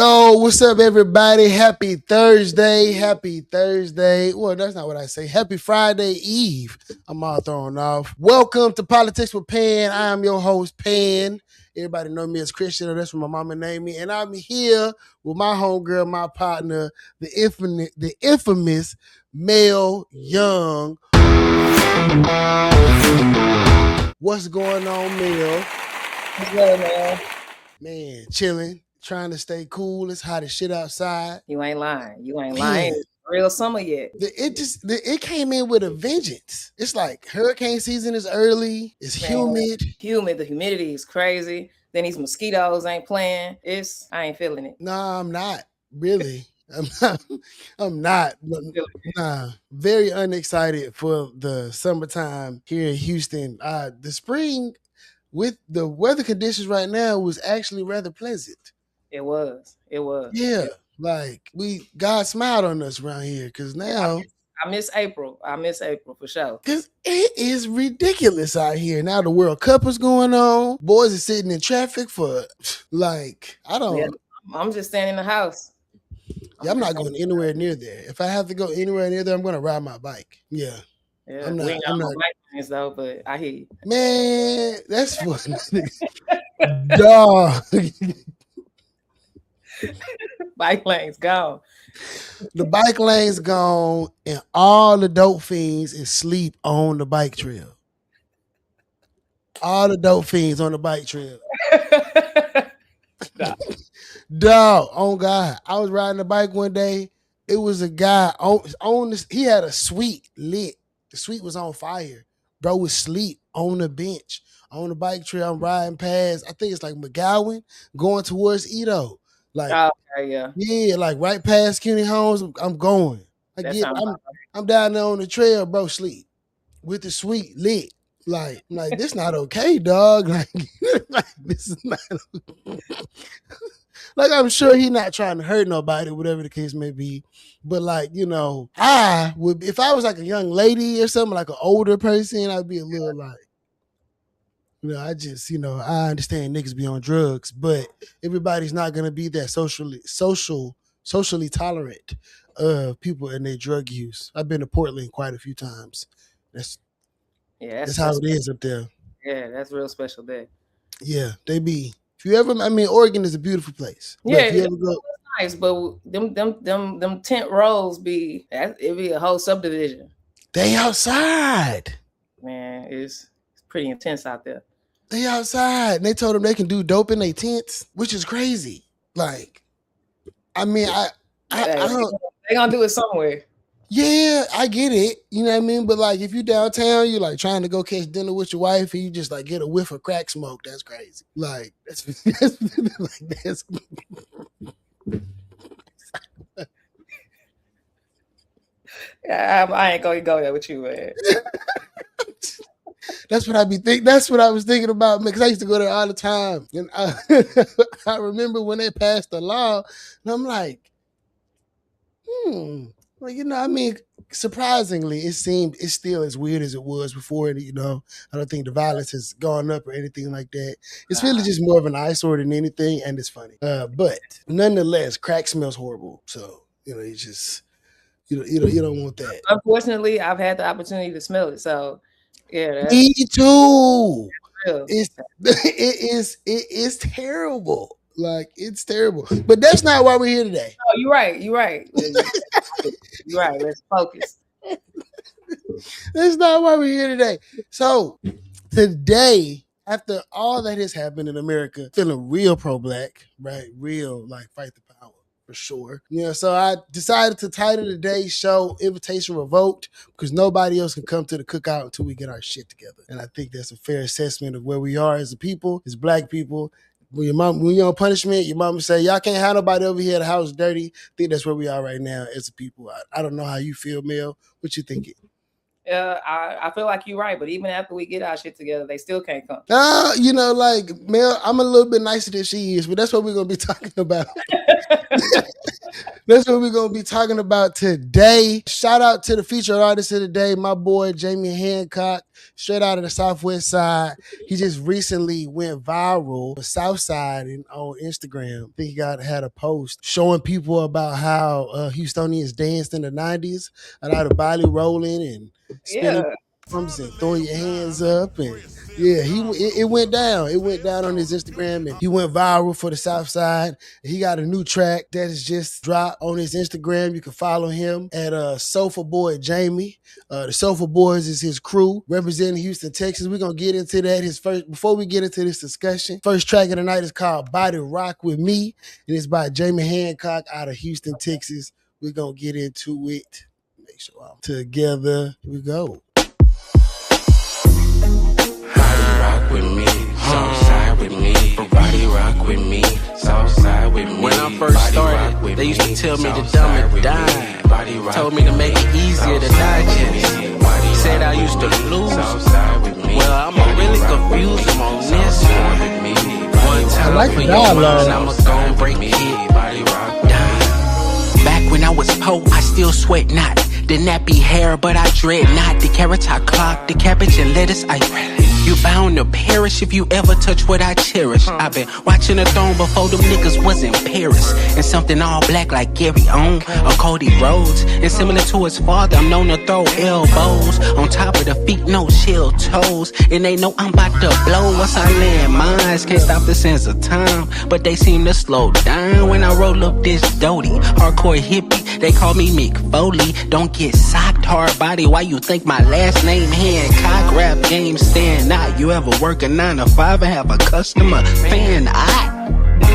Yo, what's up, everybody? Happy Thursday. Happy Thursday. Well, that's not what I say. Happy Friday Eve. I'm all thrown off. Welcome to Politics with Pan. I am your host, Pan. Everybody know me as Christian. That's what my mama named me. And I'm here with my homegirl, my partner, the infamous Mel Young. What's going on, Mel? What's good, man? Man, chilling. Trying to stay cool. It's hot as shit outside. You ain't lying. You ain't lying. It's real summer yet. It came in with a vengeance. It's like hurricane season is early. It's humid. The humidity is crazy. Then these mosquitoes ain't playing. I ain't feeling it. Nah, I'm not. Really. I'm not. Nah. Very unexcited for the summertime here in Houston. The spring with the weather conditions right now was actually rather pleasant. It was. Yeah, like God smiled on us around here because now I miss April. For sure. Because it is ridiculous out here. Now the World Cup is going on. Boys are sitting in traffic for I'm just staying in the house. I'm not going anywhere near there. If I have to go anywhere near there, I'm going to ride my bike. Yeah. Yeah, we ain't got no bike lanes though, but I hear you. Man, that's funny. Dog. Bike lanes gone. The bike lane's gone, and all the dope fiends is sleep on the bike trail. All the dope fiends on the bike trail. Dog, oh God. I was riding the bike one day. It was a guy on this. He had a suite lit. The suite was on fire. Bro was asleep on the bench. On the bike trail, I'm riding past, I think it's like McGowan, going towards Edo. Like, yeah, like right past Kenny Holmes, I'm going. I'm down there on the trail, bro, sleep with the suite lit. Like, I'm like, this not okay, dog. Like this is not. Like, I'm sure he not trying to hurt nobody, whatever the case may be. But like, I would, if I was like a young lady or something, like an older person, I'd be a little like. I just, I understand niggas be on drugs, but everybody's not going to be that socially tolerant of people and their drug use. I've been to Portland quite a few times. That's how it is up there. Yeah, that's real special there. Yeah, they be. If you ever, Oregon is a beautiful place. Yeah, it's nice, but them tent rows it'd be a whole subdivision. They outside. Man, it's pretty intense out there. They outside, and they told them they can do dope in their tents, which is crazy. Like, I don't. They gonna do it somewhere. Yeah, I get it. You know what I mean? But like, if you downtown, you like trying to go catch dinner with your wife, and you just like get a whiff of crack smoke. That's crazy. Like that's I ain't gonna go there with you, man. That's what I be think. That's what I was thinking about, man. Because I used to go there all the time, and I remember when they passed the law, and I'm like, well, surprisingly, it's still as weird as it was before. And I don't think the violence has gone up or anything like that. It's really just more of an eyesore than anything, and it's funny. But nonetheless, crack smells horrible. So you just you don't want that. Unfortunately, I've had the opportunity to smell it, so. Yeah, me too. It is terrible. Like, it's terrible. But that's not why we're here today. Oh, you're right. You're right. Let's focus. That's not why we're here today. So today, after all that has happened in America, feeling real pro-black, right? Real like fight the power. For sure. So I decided to title today's show Invitation Revoked because nobody else can come to the cookout until we get our shit together. And I think that's a fair assessment of where we are as a people, as black people. When you're on punishment, your mama say, y'all can't have nobody over here, the house dirty. I think that's where we are right now as a people. I don't know how you feel, Mel. What you thinking? I feel like you're right, but even after we get our shit together, they still can't come. Like Mel, I'm a little bit nicer than she is, but that's what we're gonna be talking about. That's what we're gonna be talking about today. Shout out to the featured artist of the day, my boy Jamie Hancock, straight out of the Southwest Side. He just recently went viral, the South Side, on Instagram. I think he had a post showing people about how Houstonians danced in the '90s, a lot of body rolling and spinning Yeah. arms and throwing your hands up, and yeah, it went down. It went down on his Instagram, and he went viral for the South Side. He got a new track that is just dropped on his Instagram. You can follow him at Soulful Boy Jamie. The Soulful Boys is his crew representing Houston, Texas. We're gonna get into that. Before we get into this discussion, first track of the night is called "Body Rock with Me," and it's by Jamie Hancock out of Houston, Texas. We're gonna get into it. Make sure I'm together. Here we go. With me, Southside with me, body rock with me, Southside with me. When I first started, they used to tell me to dumb it down. Told me to make it easier to digest. Said I used to lose. Well, I'm really confused. I'm on this one time like for the your dialogue. mind, I'ma go break it down. Back when I was poor, I still sweat not. The nappy hair, but I dread not. The carrots I clock, the cabbage and lettuce I you bound to perish if you ever touch what I cherish. I've been watching the throne before them niggas was in Paris. And something all black like Gary On or Cody Rhodes. And similar to his father, I'm known to throw elbows on top of the feet, no shell toes. And they know I'm about to blow once I land mines. Can't stop the sense of time, but they seem to slow down when I roll up this doty. Hardcore hippie, they call me Mick Foley. Don't get socked, hard body. Why you think my last name Hancock? Rap game stand out. You ever work a 9 to 5 and have a customer fan?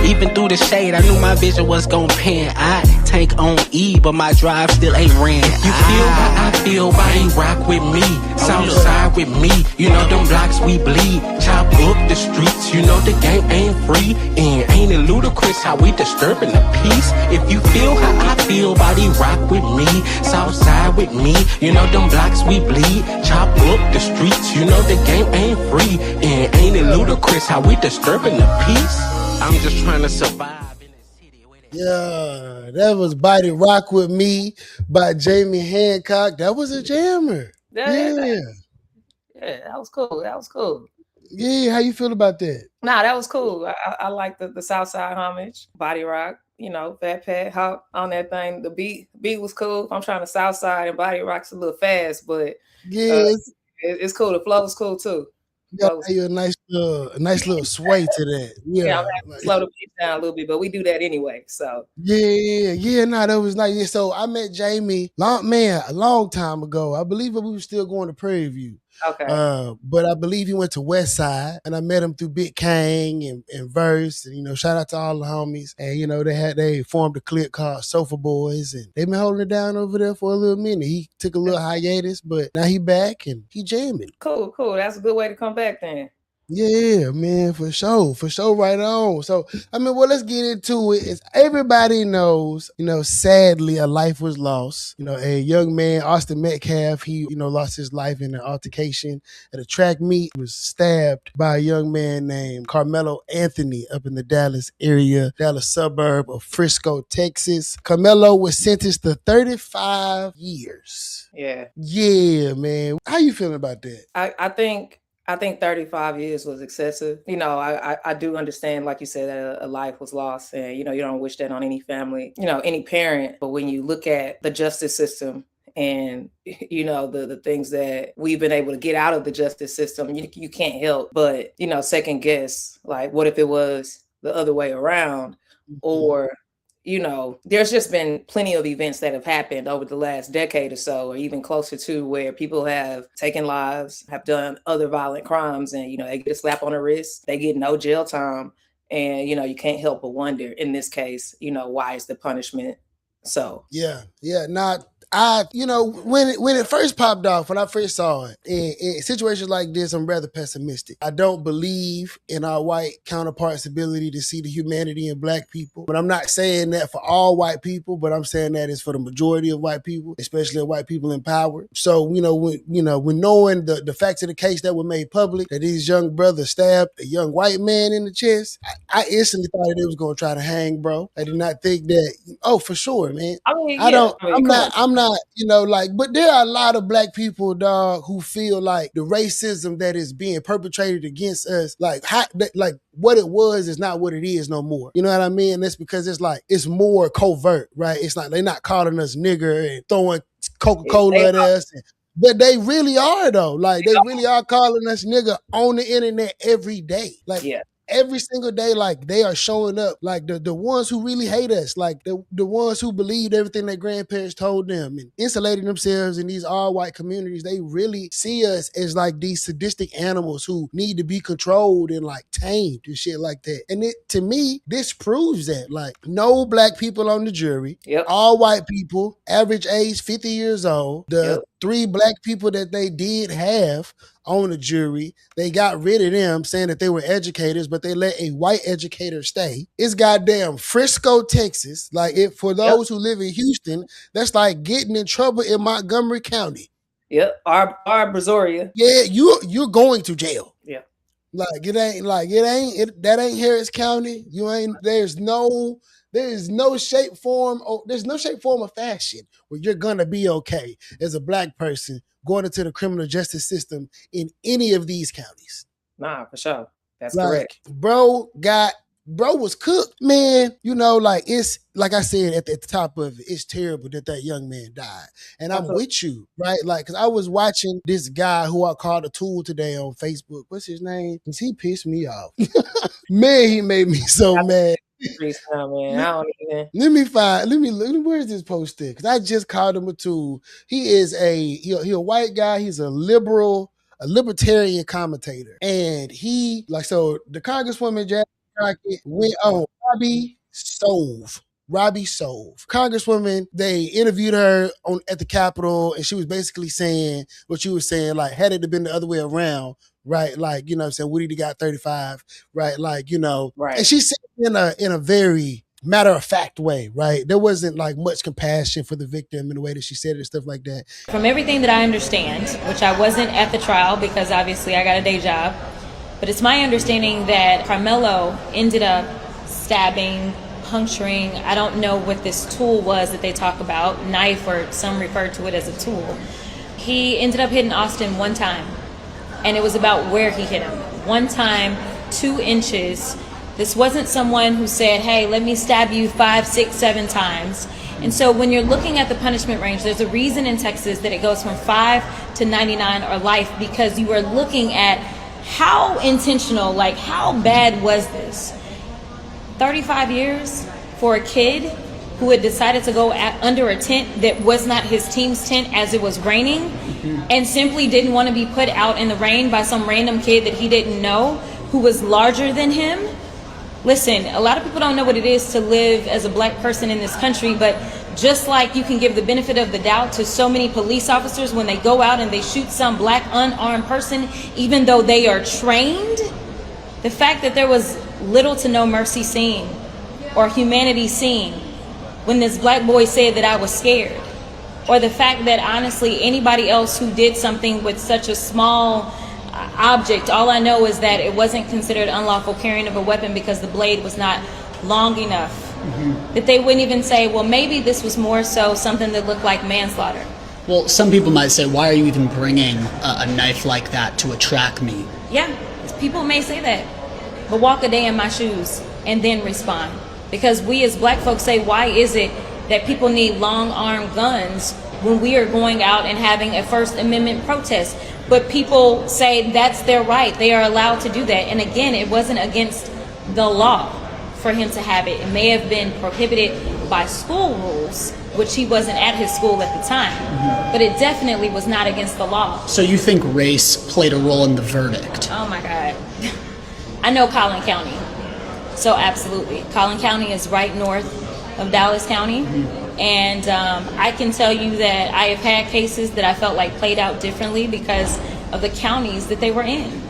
Even through the shade, I knew my vision was gon' pan. I tank on E, but my drive still ain't ran. You feel how I feel, body rock with me, Southside with me. You know them blocks we bleed, chop up the streets. You know the game ain't free, and ain't it ludicrous how we disturbing the peace? If you feel how I feel, body rock with me, Southside with me. You know them blocks we bleed, chop up the streets. You know the game ain't free, and ain't it ludicrous how we disturbing the peace? I'm just trying to survive in the city. Yeah, that was Body Rock with Me by Jamie Hancock. That was a jammer. Yeah, that was cool. That was cool. Yeah, how you feel about that? Nah, that was cool. I like the Southside homage, Body Rock. You know, Fat Pat hop on that thing. The beat was cool. I'm trying to Southside and Body Rock's a little fast, but Yeah, it's cool. The flow was cool too. you got a nice little sway to that. Yeah, I'm gonna have to slow the beat down a little bit, but we do that anyway. So no, that was nice. Yeah, so I met Jamie, a long time ago. I believe we were still going to Prairie View. Okay. But I believe he went to West Side, and I met him through Big Kang and Verse, and shout out to all the homies. And they formed a clique called Sofa Boys, and they've been holding it down over there for a little minute. He took a little hiatus, but now he back and he jamming. Cool. That's a good way to come back then. Yeah, man, for sure, right on. So, let's get into it. As everybody knows, sadly, a life was lost. A young man, Austin Metcalf, he, lost his life in an altercation at a track meet. He was stabbed by a young man named Karmelo Anthony up in the Dallas area, Dallas suburb of Frisco, Texas. Karmelo was sentenced to 35 years. Yeah, man. How you feeling about that? I think 35 years was excessive. I do understand, like you said, that a life was lost, and you don't wish that on any family, any parent. But when you look at the justice system and the things that we've been able to get out of the justice system, you can't help but second guess, like, what if it was the other way around? Or there's just been plenty of events that have happened over the last decade or so, or even closer to, where people have taken lives, have done other violent crimes, and, they get a slap on the wrist, they get no jail time. And, you can't help but wonder in this case, why is the punishment so? Yeah. Now, when it first popped off, when I first saw it, in situations like this, I'm rather pessimistic. I don't believe in our white counterparts' ability to see the humanity in black people. But I'm not saying that for all white people, but I'm saying that it's for the majority of white people, especially white people in power. So, when knowing the facts of the case that were made public, that these young brothers stabbed a young white man in the chest, I instantly thought that they was going to try to hang, bro. I did not think that, for sure, man. I'm not, but there are a lot of black people, dog, who feel like the racism that is being perpetrated against us, like what it was is not what it is no more. You know what I mean? That's because it's more covert, right? It's like they're not calling us nigger and throwing Coca-Cola at us. But they really are, though. Like, they really are calling us nigga on the internet every day. Like, every single day, like, they are showing up. Like, the ones who really hate us, like, the ones who believed everything their grandparents told them and insulating themselves in these all-white communities, they really see us as, like, these sadistic animals who need to be controlled and, like, tamed and shit like that. And to me, this proves that. Like, no black people on the jury, all white people, average age 50 years old, the 3 black people that they did have on the jury, they got rid of them saying that they were educators, but they let a white educator stay. It's goddamn Frisco, Texas. Like, for those who live in Houston, that's like getting in trouble in Montgomery County. Yep, our Brazoria. Yeah, you're going to jail. Yeah. That ain't Harris County. There's no shape, form or fashion where you're gonna be okay as a black person going into the criminal justice system in any of these counties. Nah, for sure. That's correct. Bro was cooked, man. It's like I said at the top of it, it's terrible that young man died. And I'm with you, right? Like, because I was watching this guy who I called a tool today on Facebook. What's his name? Because he pissed me off. Man, he made me so mad. Man. Let me look. Where's this post at? Because I just called him a tool. He is he a white guy. He's a libertarian commentator. And the Congresswoman Jack Crockett went on Robbie Sove. Congresswoman, they interviewed her at the Capitol, and she was basically saying what you were saying, like, had it been the other way around, right? Like, what I'm saying, Woody got 35, right? Like, right. And she said in a very matter-of-fact way, right? There wasn't like much compassion for the victim in the way that she said it and stuff like that. From everything that I understand, which I wasn't at the trial because obviously I got a day job, but it's my understanding that Karmelo ended up stabbing, puncturing, I don't know what this tool was that they talk about, knife, or some refer to it as a tool. He ended up hitting Austin one time, and it was about where he hit him. One time, 2 inches. This wasn't someone who said, hey, let me stab you 5, 6, 7 times. And so when you're looking at the punishment range, there's a reason in Texas that it goes from 5 to 99 or life, because you are looking at how intentional, like how bad was this? 35 years for a kid who had decided to go under a tent that was not his team's tent as it was raining, and simply didn't want to be put out in the rain by some random kid that he didn't know who was larger than him. Listen, a lot of people don't know what it is to live as a black person in this country, but just like you can give the benefit of the doubt to so many police officers when they go out and they shoot some black unarmed person, even though they are trained, the fact that there was little to no mercy seen or humanity seen when this black boy said that I was scared, or the fact that honestly anybody else who did something with such a small object, all I know is that it wasn't considered unlawful carrying of a weapon because the blade was not long enough. That they wouldn't even say, well, maybe this was more so something that looked like manslaughter. Well, some people might say, why are you even bringing a knife like that to a track meet? Yeah, people may say that, but walk a day in my shoes and then respond. Because we as black folks say, why is it that people need long armed guns when we are going out and having a First Amendment protest? But people say that's their right. They are allowed to do that. And again, it wasn't against the law for him to have it. It may have been prohibited by school rules, which he wasn't at his school at the time. But it definitely was not against the law. So you think race played a role in the verdict? Oh my God. I know Collin County. So absolutely. Collin County is right north of Dallas County. And I can tell you that I have had cases that I felt like played out differently because of the counties that they were in.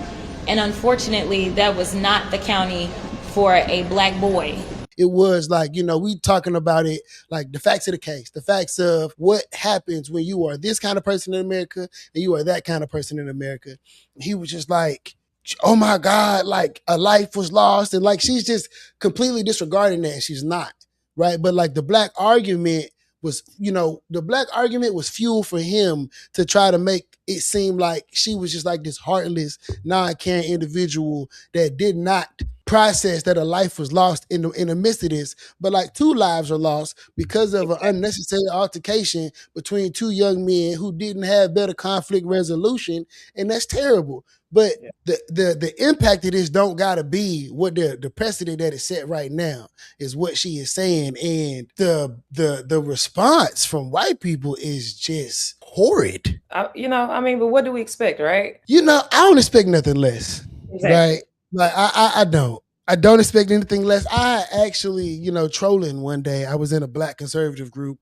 And unfortunately, that was not the county for a black boy. It was like, we talking about it, like the facts of the case, the facts of what happens when you are this kind of person in America and you are that kind of person in America. And he was just like, oh my God, like a life was lost. And like, she's just completely disregarding that. She's not, right? But like the black argument was, the black argument was fuel for him to try to make it seem like she was just like this heartless, non-caring individual that did not process that a life was lost in the midst of this, but like 2 lives are lost because of an unnecessary altercation between 2 young men who didn't have better conflict resolution, and that's terrible. But the impact of this don't gotta be what the precedent that is set right now is what she is saying, and the response from white people is just horrid. But what do we expect, right? I don't expect nothing less, Exactly. right? Like I don't expect anything less. I actually, trolling one day, I was in a black conservative group.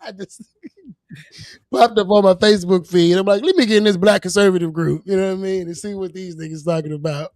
I just popped up on my Facebook feed. I'm like, let me get in this black conservative group, you know what I mean? And see what these niggas talking about.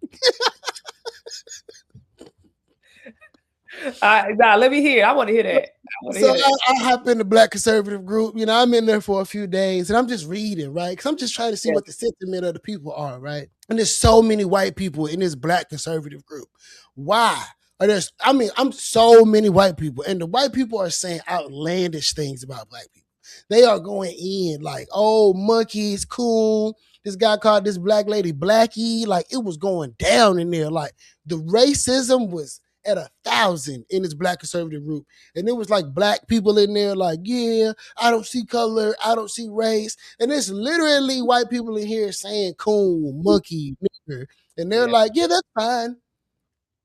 Let me hear. I want to hear that. I hop in the black conservative group. I'm in there for a few days and I'm just reading, right? Because I'm just trying to see what the sentiment of the people are, right? And there's so many white people in this black conservative group. Why? I'm so many white people, and the white people are saying outlandish things about black people. They are going in like, oh, monkeys, cool. This guy called this black lady Blackie. Like, it was going down in there. Like, the racism was at 1,000 in this black conservative group. And it was like black people in there like, yeah, I don't see color, I don't see race. And it's literally white people in here saying coon, monkey, nigger. And they're like, yeah, that's fine.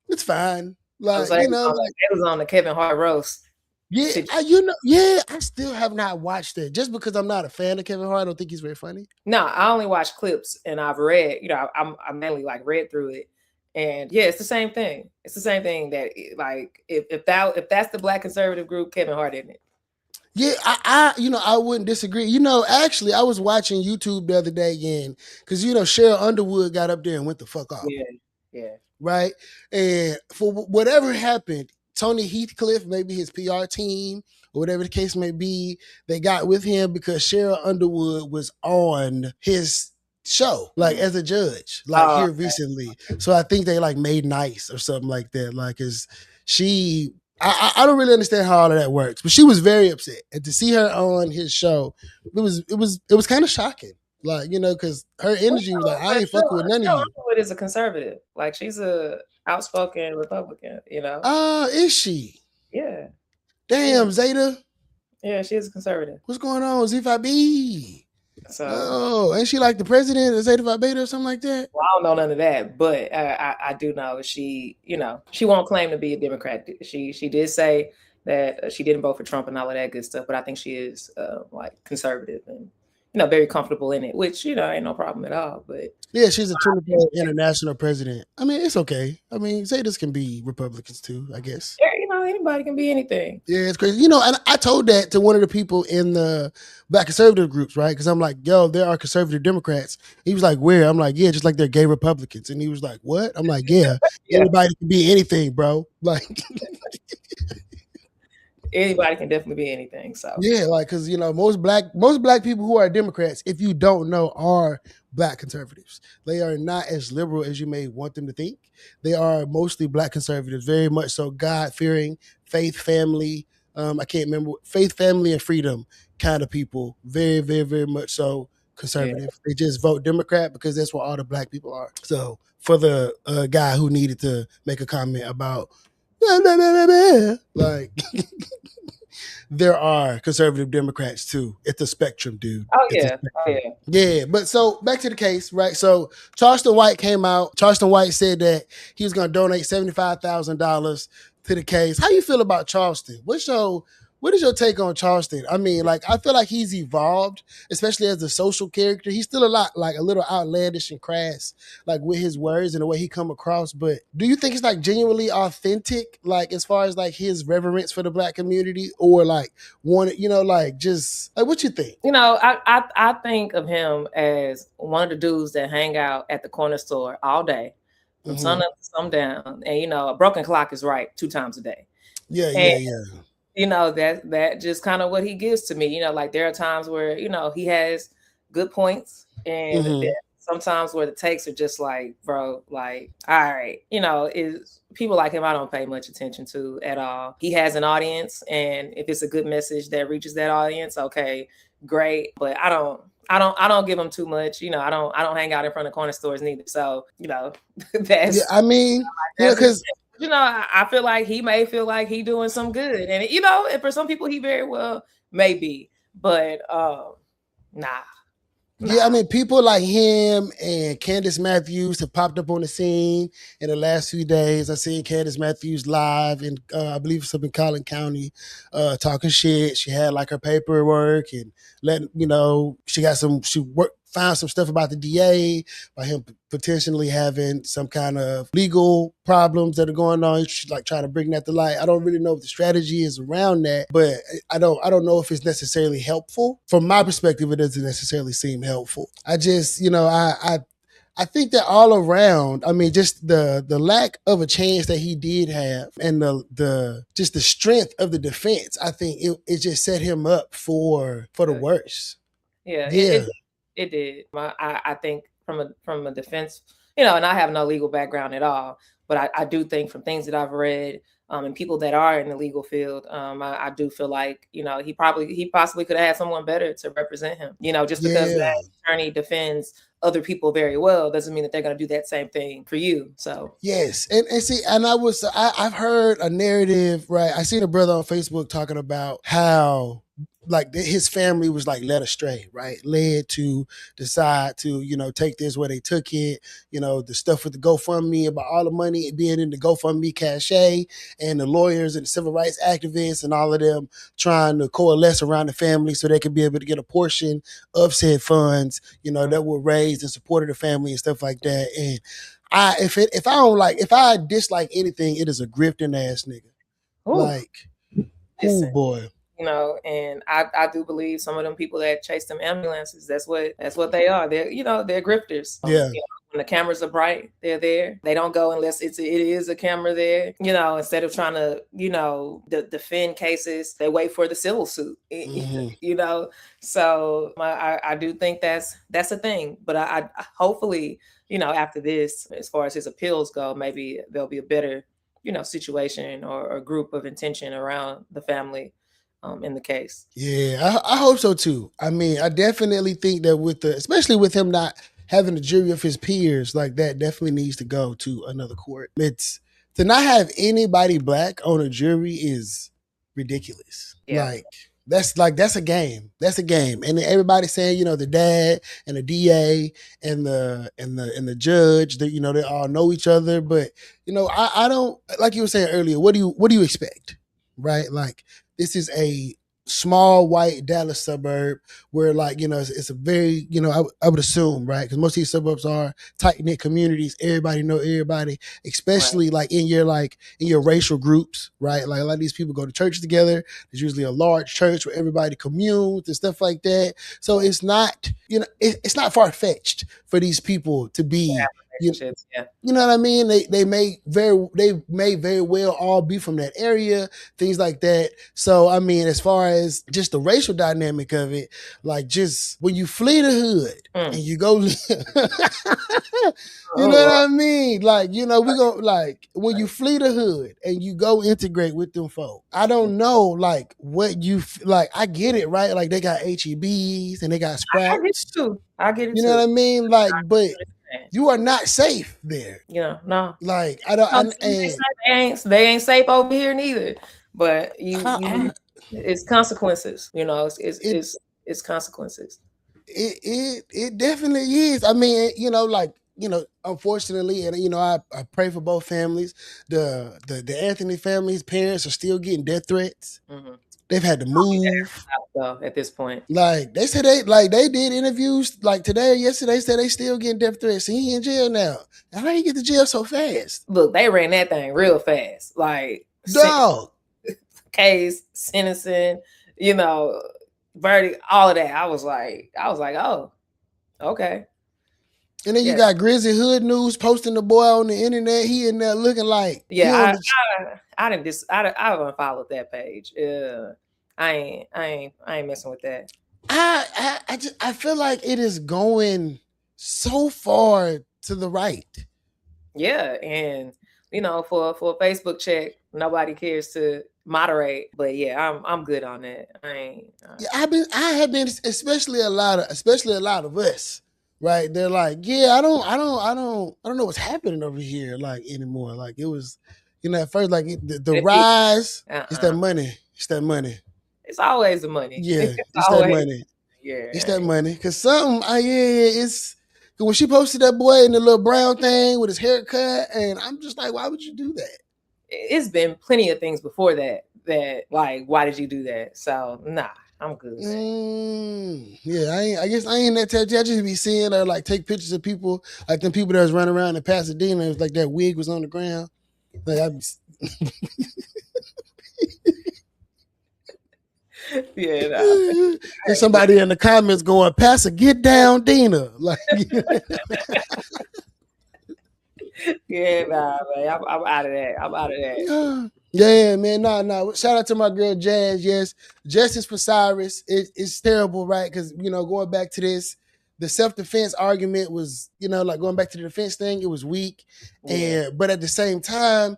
It's fine. Like, it was on the Kevin Hart roast. Yeah, I still have not watched it just because I'm not a fan of Kevin Hart. I don't think he's very funny. No, I only watch clips, and I've read, I mainly like read through it. And yeah, it's the same thing. It's the same thing that like if that's the black conservative group, Kevin Hart in it. Yeah, I wouldn't disagree. Actually, I was watching YouTube the other day again because Cheryl Underwood got up there and went the fuck off. Yeah. Right, and for whatever happened, Tony Heathcliff, maybe his PR team or whatever the case may be, they got with him because Cheryl Underwood was on his show, like as a judge, like here recently. So I think they like made nice or something like that. Like, cause I don't really understand how all of that works, but she was very upset, and to see her on his show, it was kind of shocking. Like, cause her energy was like, I ain't fucking with none of you. Underwood is a conservative. Like, she's a outspoken Republican, Is she? Yeah. Damn, Zeta. Yeah, she is a conservative. What's going on, Z5B? So, ain't she like the president of Zeta Phi Beta or something like that? Well, I don't know none of that, but I do know she, she won't claim to be a Democrat. She did say that she didn't vote for Trump and all of that good stuff, but I think she is like conservative and very comfortable in it, which ain't no problem at all. But yeah, she's a Trinidad international president. I mean, it's okay. I mean, Zetas can be Republicans too, I guess. Yeah, anybody can be anything. Yeah, it's crazy. And I told that to one of the people in the black conservative groups, right? Because I'm like, yo, there are conservative Democrats. He was like, where? I'm like, yeah, just like they're gay Republicans. And he was like, what? I'm like, yeah. Anybody can be anything, bro. Like. Anybody can definitely be anything. So yeah, like, because most black people who are Democrats, if you don't know, are black conservatives. They are not as liberal as you may want them to think. They are mostly black conservatives, very much so God-fearing, faith, family. I can't remember, faith, family, and freedom kind of people. Very, very, very much so conservative. Yeah. They just vote Democrat because that's what all the black people are. So for the guy who needed to make a comment about like there are conservative Democrats too. It's a spectrum, dude. Oh yeah. Yeah. But so back to the case, right? So Charleston White came out. Charleston White said that he was going to donate $75,000 to the case. How you feel about Charleston? What's your what is your take on Charleston? I mean, like, I feel like he's evolved, especially as a social character. He's still a little outlandish and crass, like with his words and the way he come across. But do you think it's like genuinely authentic, like as far as like his reverence for the black community, or like like just like what you think? I think of him as one of the dudes that hang out at the corner store all day, from sun up to sundown, and a broken clock is right 2 times a day. Yeah, And, yeah. that just kind of what he gives to me. Like there are times where he has good points, and there are sometimes where the takes are just like, bro, like, all right, is people like him I don't pay much attention to at all. He has an audience, and if it's a good message that reaches that audience, okay, great. But I don't give him too much. I don't hang out in front of corner stores neither. So that's Yeah, I mean, because I feel like he may feel like he doing some good, and and for some people he very well may be, but nah. Yeah, I mean, people like him and Candace Matthews have popped up on the scene in the last few days. I seen Candace Matthews live in, I believe it's up in Collin County, talking shit. She had like her paperwork and she got found some stuff about the DA, by him potentially having some kind of legal problems that are going on. She's like trying to bring that to light. I don't really know what the strategy is around that, but I don't know if it's necessarily helpful. From my perspective, it doesn't necessarily seem helpful. I just, I think that all around, I mean, just the lack of a chance that he did have, and the just the strength of the defense, I think it just set him up for the worst. Yeah. It did. I think from a defense, and I have no legal background at all, but I do think from things that I've read, and people that are in the legal field, I do feel like he possibly could have had someone better to represent him. Just because that attorney defends other people very well doesn't mean that they're going to do that same thing for you. So yes, and see, and I've heard a narrative, right? I seen a brother on Facebook talking about how like his family was like led astray, right? Led to decide to, take this where they took it, the stuff with the GoFundMe, about all the money being in the GoFundMe cachet, and the lawyers and the civil rights activists and all of them trying to coalesce around the family so they could be able to get a portion of said funds, that were raised in support of the family and stuff like that. And if I dislike anything, it is a grifting ass nigga. Ooh. Like, oh boy. And I do believe some of them people that chase them ambulances, that's what they are. They're they're grifters. Yeah. When the cameras are bright, they're there. They don't go unless it is a camera there. Instead of trying to defend cases, they wait for the civil suit. So I do think that's a thing. But I hopefully after this, as far as his appeals go, maybe there'll be a better situation or a group of intention around the family. In the case. Yeah, I hope so too. I mean, I definitely think that especially with him not having a jury of his peers, like that definitely needs to go to another court. It's to not have anybody black on a jury is ridiculous. Yeah. That's a game. That's a game. And everybody saying, the dad and the DA and the judge, that they all know each other. But I don't, like you were saying earlier, what do you expect? Right? Like, this is a small white Dallas suburb where it's a very, I would assume, right? Because most of these suburbs are tight-knit communities. Everybody know everybody, especially right. in your racial groups, right? Like a lot of these people go to church together. There's usually a large church where everybody communes and stuff like that. So it's not, it's not far-fetched for these people to be You know what I mean? They may very well all be from that area, things like that. So I mean, as far as just the racial dynamic of it, like just when you flee the hood and you go, you know what I mean? Like, we go when you flee the hood and you go integrate with them folk. I don't know, like what you like. I get it, right? Like they got HEBs and they got Sprouts. I get it too. You know what I mean? Like, but you are not safe there. No. Like I don't. They ain't safe over here neither. But it's consequences. It's consequences. It definitely is. I mean, unfortunately, and I pray for both families. The Anthony family's parents are still getting death threats. Mm-hmm. They've had to move. So at this point, Like they said, they did interviews like today or yesterday. Said they still getting death threats. He in jail now. How did he get to jail so fast? look, they ran that thing real fast. Like Dog. case, sentencing, verdict, all of that. I was like, oh, okay. And then you got Grizzly Hood News posting the boy on the internet. He in there looking like I haven't followed that page. I ain't messing with that. I feel like it is going so far to the right. Yeah, and for a Facebook check, nobody cares to moderate. But yeah, I'm good on that. I have been, especially a lot of us. Right, they're like, yeah, I don't know what's happening over here like anymore. Like it was, at first, like the rise. It's that money. It's that money. It's always the money. Yeah, it's that money. Yeah, it's that money. Cause something, it's when she posted that boy in the little brown thing with his haircut, and I'm just like, why would you do that? It's been plenty of things before that. Like, why did you do that? So nah. I'm good. Yeah, I guess I ain't that type. I just be seeing her like take pictures of people, like them people that was running around in Pasadena. It was like that wig was on the ground. Like I be... There's somebody in the comments going, "Pastor, get down, Dina." Like, yeah, nah, man, I'm out of that. Yeah, man. No. Shout out to my girl Jazz. Yes, justice for Cyrus. It's terrible, right? Because going back to this, the self-defense argument was, like going back to the defense thing, it was weak. But at the same time,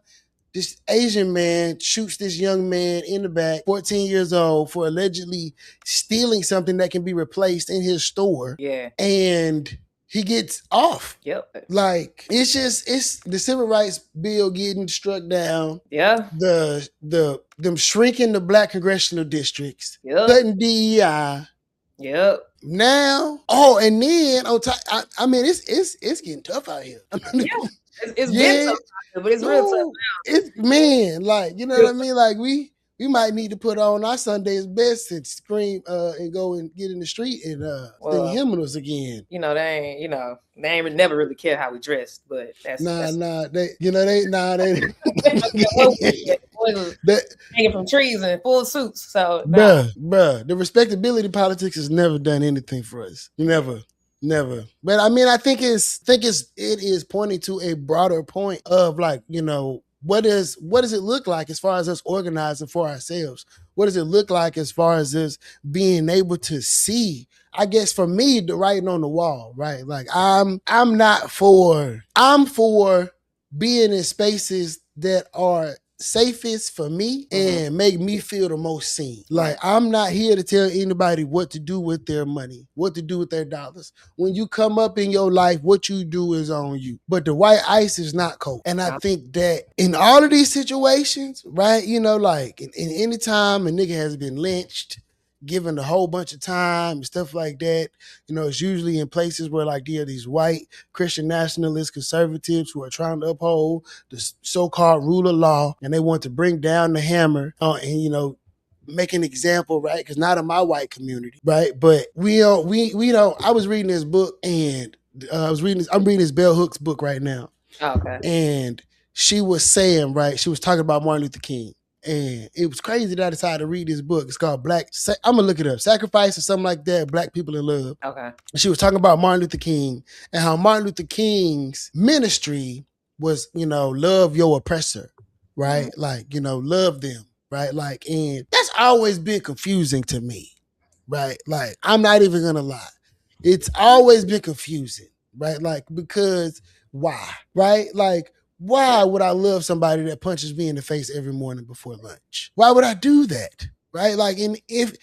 this Asian man shoots this young man in the back, 14 years old, for allegedly stealing something that can be replaced in his store. Yeah, and he gets off. Yep. Like it's the civil rights bill getting struck down. Yeah. Them shrinking the black congressional districts. Yep. Cutting DEI. Yep. Now, and then on top, I mean, it's getting tough out here. It's been tough, but it's real tough now. Like what I mean. Like we might need to put on our Sunday's best and scream and go and get in the street and sing hymnals again. They ain't never really care how we dressed, but that's they hanging from trees in full suits. So bruh, the respectability politics has never done anything for us. Never. But I mean, I think it is pointing to a broader point of like, what does it look like as far as us organizing for ourselves? What does it look like as far as us being able to see? I guess for me, the writing on the wall, right? Like I'm for being in spaces that are safest for me and make me feel the most seen. Like I'm not here to tell anybody what to do with their money, what to do with their dollars. When you come up in your life, what you do is on you. But the white ice is not cold. And I think that in all of these situations, right, like in any time a nigga has been lynched, given a whole bunch of time and stuff like that, it's usually in places where like there are these white Christian nationalist conservatives who are trying to uphold the so-called rule of law, and they want to bring down the hammer and make an example, right? Because not in my white community, right? But we don't. I was reading this book, and I'm reading this Bell Hooks book right now. Okay. And she was saying, right, she was talking about Martin Luther King. And it was crazy that I decided to read this book. It's called I'm going to look it up. Sacrifice or something like that. Black People in Love. Okay. She was talking about Martin Luther King and how Martin Luther King's ministry was, love your oppressor, right? Like, love them, right? Like, and that's always been confusing to me, right? Like, I'm not even going to lie. It's always been confusing, right? Like, because why, right? Like, why would I love somebody that punches me in the face every morning before lunch? Why would I do that? Right? Like, and if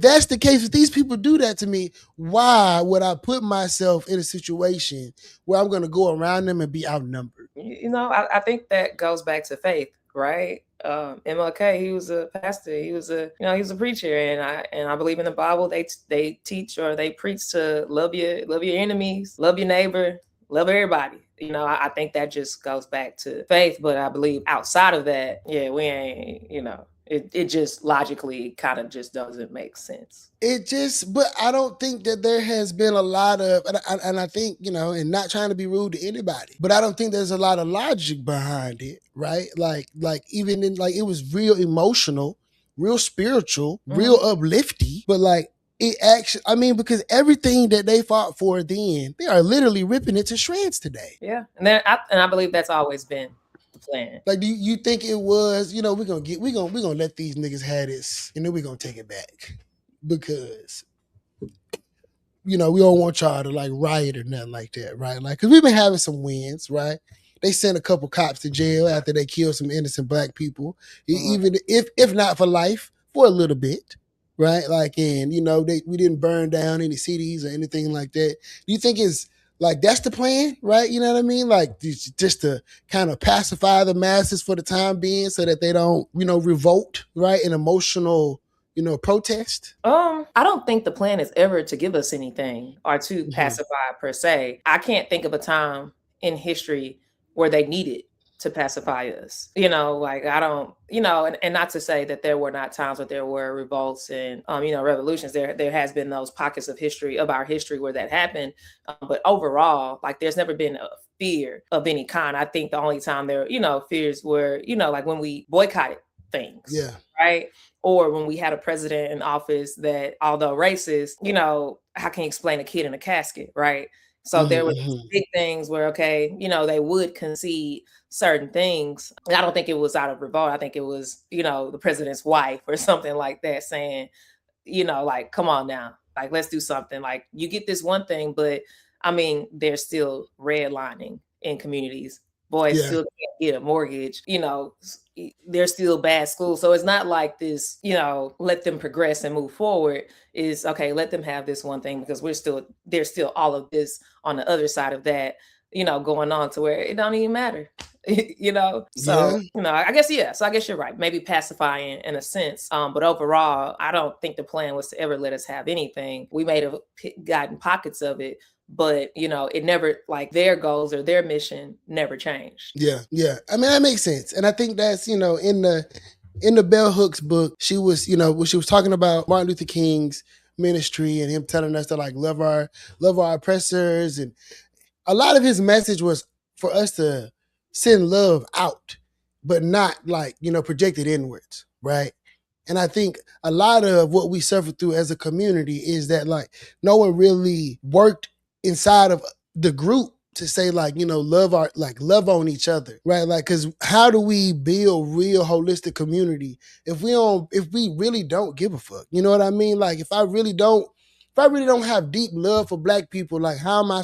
that's the case, if these people do that to me, why would I put myself in a situation where I'm going to go around them and be outnumbered? I think that goes back to faith, right? MLK, he was a pastor, he was a preacher, and I believe in the Bible they teach or they preach to love your enemies, love your neighbor, love everybody. I think that just goes back to faith, but I believe outside of that, we ain't, It just logically kind of just doesn't make sense. But I don't think that there has been a lot of, and I think, and not trying to be rude to anybody, but I don't think there's a lot of logic behind it, right? Like even in, like, it was real emotional, real spiritual, real uplifting, but like, it actually, I mean, because everything that they fought for then, they are literally ripping it to shreds today. Yeah. And I believe that's always been the plan. Like, do you think it was, we're gonna let these niggas have this, and then we're gonna take it back because we don't want y'all to like riot or nothing like that, right? Like, because we've been having some wins, right? They sent a couple cops to jail after they killed some innocent black people, even if not for life, for a little bit, right? Like, and we didn't burn down any cities or anything like that. Do you think it's like that's the plan, right? You know what I mean? Like, just to kind of pacify the masses for the time being, so that they don't, revolt, right? An emotional, protest. I don't think the plan is ever to give us anything or to pacify per se. I can't think of a time in history where they needed to pacify us. Like, I don't, and not to say that there were not times where there were revolts and revolutions. There has been those pockets of our history where that happened. But overall, like, there's never been a fear of any kind. I think the only time there, fears were, like when we boycotted things. Yeah. Right. Or when we had a president in office that, although racist, how can you explain a kid in a casket? Right. So there were big things where, okay, they would concede certain things. And I don't think it was out of revolt. I think it was, the president's wife or something like that saying, like, come on now, like, let's do something. Like, you get this one thing, but I mean, there's still redlining in communities. Boys still can't get a mortgage, there's still bad schools. So it's not like this, let them progress and move forward. Is okay, let them have this one thing because there's still all of this on the other side of that, going on to where it don't even matter. So, I guess, so I guess you're right. Maybe pacifying in a sense. But overall, I don't think the plan was to ever let us have anything. We may have gotten pockets of it, but it never, like, their goals or their mission never changed. Yeah. I mean, that makes sense. And I think that's, in the Bell Hooks book, she was, when she was talking about Martin Luther King's ministry and him telling us to, like, love our oppressors. And a lot of his message was for us to send love out, but not, like, project it inwards. Right. And I think a lot of what we suffer through as a community is that, like, no one really worked inside of the group to say, like, love on each other, right? Like, because how do we build real holistic community if we really don't give a fuck? You know what I mean? Like, if I really don't have deep love for black people, like, how am I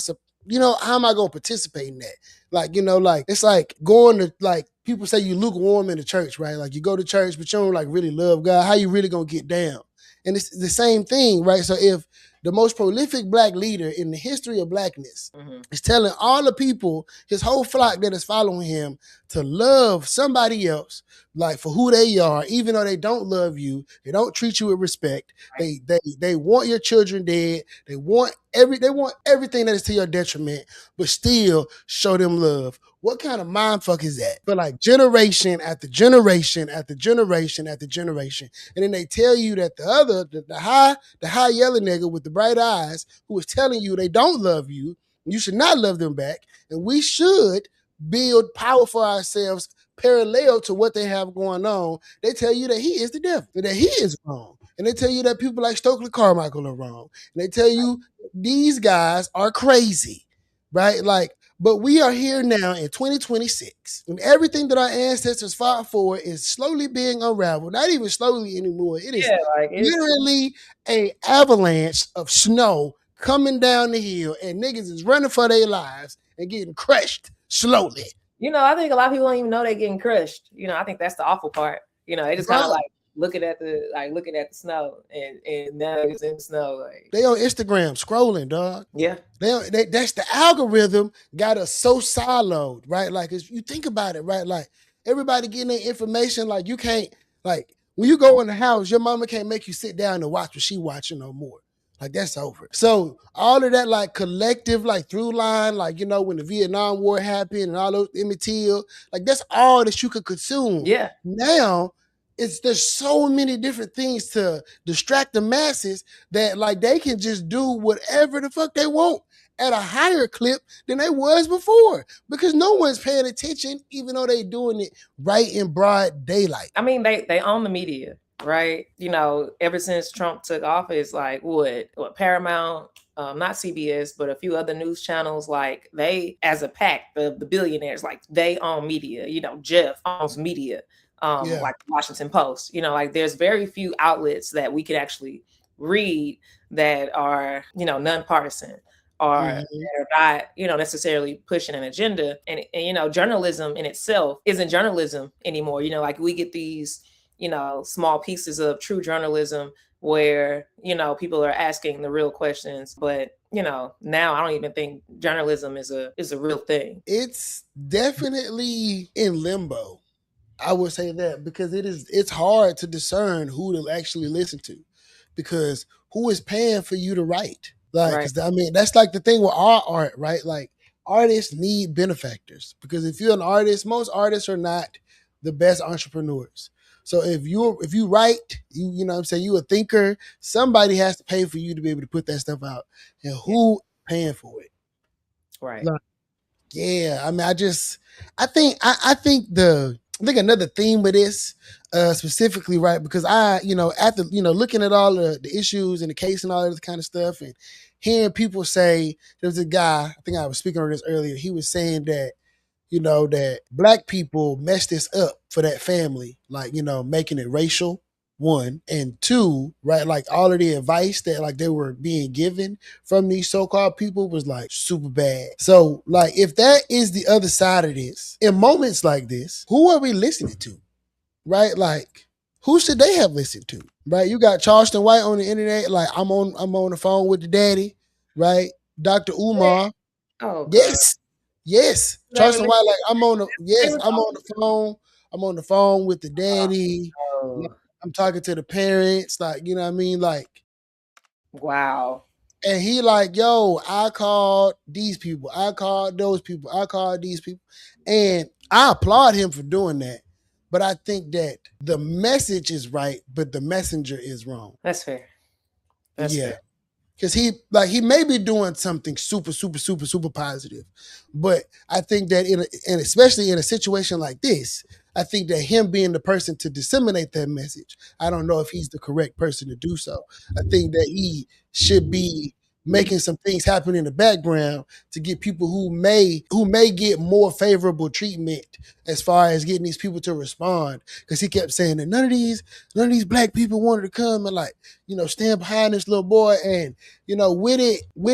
going to participate in that? Like, like, it's like going to, like, people say you lukewarm in the church, right? Like, you go to church, but you don't, like, really love God. How you really going to get down? And it's the same thing, right? So if the most prolific black leader in the history of blackness is telling all the people, his whole flock that is following him, to love somebody else, like, for who they are, even though they don't love you, they don't treat you with respect. Right. They want your children dead. They want everything that is to your detriment, but still show them love. What kind of mindfuck is that? But, like, generation after generation after generation after generation. And then they tell you that the high yellow nigga with the bright eyes who is telling you they don't love you, you should not love them back. And we should build power for ourselves parallel to what they have going on. They tell you that he is the devil, that he is wrong. And they tell you that people like Stokely Carmichael are wrong. And they tell you these guys are crazy, right? Like, but we are here now in 2026, and everything that our ancestors fought for is slowly being unraveled. Not even slowly anymore. It is literally an avalanche of snow coming down the hill, and niggas is running for their lives and getting crushed slowly. I think a lot of people don't even know they're getting crushed. I think that's the awful part. They just kind of like looking at the snow and now it's in snow. Like, they on Instagram scrolling, dog. Yeah. They that's the algorithm got us so siloed, right? Like, as you think about it, right? Like, everybody getting their information. Like, you can't, like, when you go in the house, your mama can't make you sit down and watch what she watching no more. Like, that's over. So all of that, like, collective, like, through line, like, when the Vietnam War happened and all those Emmett Till, like, that's all that you could consume. Yeah. Now there's so many different things to distract the masses that like they can just do whatever the fuck they want at a higher clip than they was before because no one's paying attention, even though they doing it right in broad daylight. I mean, they own the media, right? You know, ever since Trump took office, like what Paramount, not CBS, but a few other news channels, like they, as a pack, the billionaires, like they own media. You know, Jeff owns media, like Washington Post. You know, like there's very few outlets that we could actually read that are, you know, nonpartisan or that are not, you know, necessarily pushing an agenda. And, you know, journalism in itself isn't journalism anymore. You know, like we get these, you know, small pieces of true journalism where, you know, people are asking the real questions. But, you know, now I don't even think journalism is a real thing. It's definitely in limbo. I would say that because it's hard to discern who to actually listen to because who is paying for you to write? Like, Right. 'cause, I mean, that's like the thing with our art, right? Like artists need benefactors because if you're an artist, most artists are not the best entrepreneurs. So if you write, you know what I'm saying, you a thinker, somebody has to pay for you to be able to put that stuff out. And who paying for it? Right. Like, yeah, I mean, I think another theme with this, specifically, right? Because after looking at all the issues and the case and all this kind of stuff, and hearing people say, there was a guy, I think I was speaking on this earlier. He was saying that that black people messed this up for that family, like making it racial. One and two, right? Like all of the advice that like they were being given from these so-called people was like super bad. So like if that is the other side of this, in moments like this, who are we listening to? Right? Like who should they have listened to? Right? You got Charleston White on the internet, like I'm on the phone with the daddy, right? Dr. Umar. Oh, God. Yes. Charleston White, like I'm on the phone. I'm on the phone with the daddy. Oh. I'm talking to the parents, like, you know what I mean? Like, wow. And he like, yo, I called these people. I called those people. I called these people. And I applaud him for doing that. But I think that the message is right, but the messenger is wrong. That's fair. That's fair. Because he may be doing something super, super, super, super positive. But I think that and especially in a situation like this, I think that him being the person to disseminate that message, I don't know if he's the correct person to do so. I think that he should be making some things happen in the background to get people who may get more favorable treatment as far as getting these people to respond. Because he kept saying that none of these black people wanted to come and like, stand behind this little boy. And, with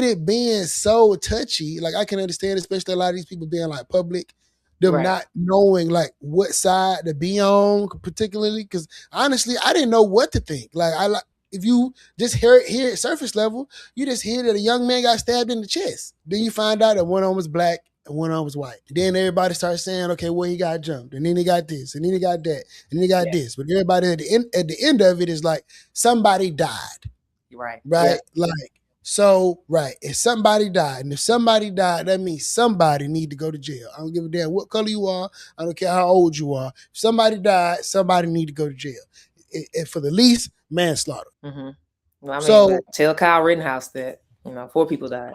it being so touchy, like I can understand, especially a lot of these people being like public, them not knowing like what side to be on particularly. Because honestly, I didn't know what to think. If you just hear it surface level, you just hear that a young man got stabbed in the chest. Then you find out that one arm was black and one arm was white. Then everybody starts saying, okay, well, he got jumped. And then he got this. And then he got that. And then he got this. But everybody at the end of it is like, somebody died. Right. Right? Yeah. If somebody died, and if somebody died, that means somebody need to go to jail. I don't give a damn what color you are. I don't care how old you are. If somebody died, somebody need to go to jail. And for the least, manslaughter. Mm-hmm. Well, I mean, tell Kyle Rittenhouse that 4 people died.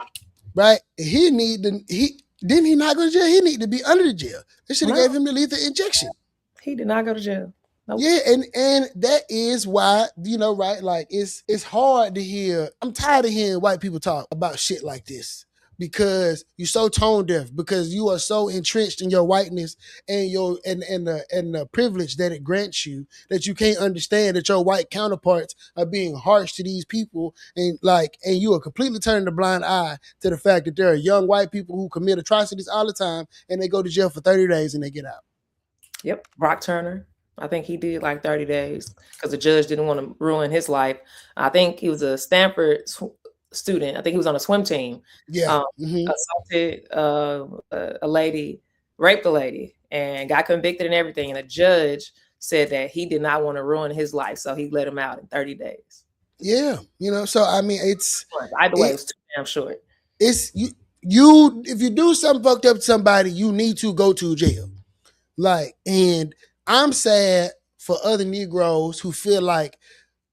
Right? Didn't he not go to jail? He need to be under the jail. They should have gave him the lethal injection. He did not go to jail. Nope. Yeah, and that is why, right? Like it's hard to hear. I'm tired of hearing white people talk about shit like this. Because you're so tone deaf, because you are so entrenched in your whiteness and your and the privilege that it grants you, that you can't understand that your white counterparts are being harsh to these people, and you are completely turning a blind eye to the fact that there are young white people who commit atrocities all the time and they go to jail for 30 days and they get out. Yep. Brock Turner, I think he did like 30 days because the judge didn't want to ruin his life. I think he was a Stanford student. I think he was on a swim team. Yeah. Assaulted a lady, raped a lady, and got convicted and everything. And the judge said that he did not want to ruin his life, so he let him out in 30 days. Yeah, so I mean, either way, it was too damn short. It's you if you do something fucked up to somebody, you need to go to jail. And I'm sad for other Negroes who feel like,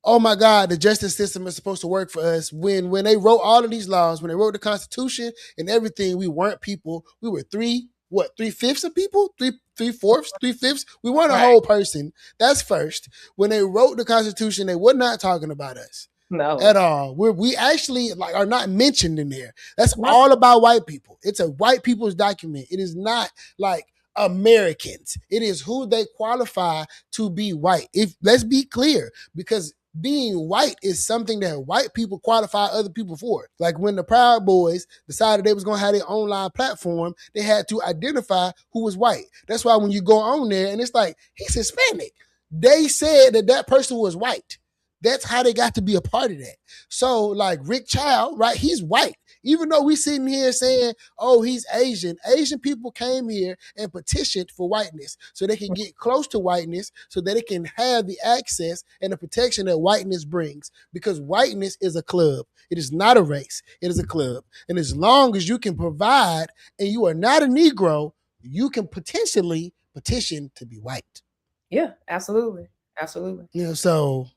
oh my God, the justice system is supposed to work for us. When they wrote all of these laws, when they wrote the Constitution and everything, we weren't people. We were 3/5 of people? 3/4, 3/5? We weren't a whole person. That's first. When they wrote the Constitution, they were not talking about us. No. At all. We actually like are not mentioned in there. That's all about white people. It's a white people's document. It is not like Americans. It is who they qualify to be white. Let's be clear, because being white is something that white people qualify other people for. Like when the Proud Boys decided they was going to have their online platform, they had to identify who was white. That's why when you go on there and it's like, he's Hispanic, they said that person was white. That's how they got to be a part of that. So like Rick Child, right? He's white. Even though we sitting here saying, oh, he's Asian. Asian people came here and petitioned for whiteness so they can get close to whiteness, so that they can have the access and the protection that whiteness brings. Because whiteness is a club. It is not a race. It is a club. And as long as you can provide and you are not a Negro, you can potentially petition to be white. Yeah, absolutely. Absolutely. You know, so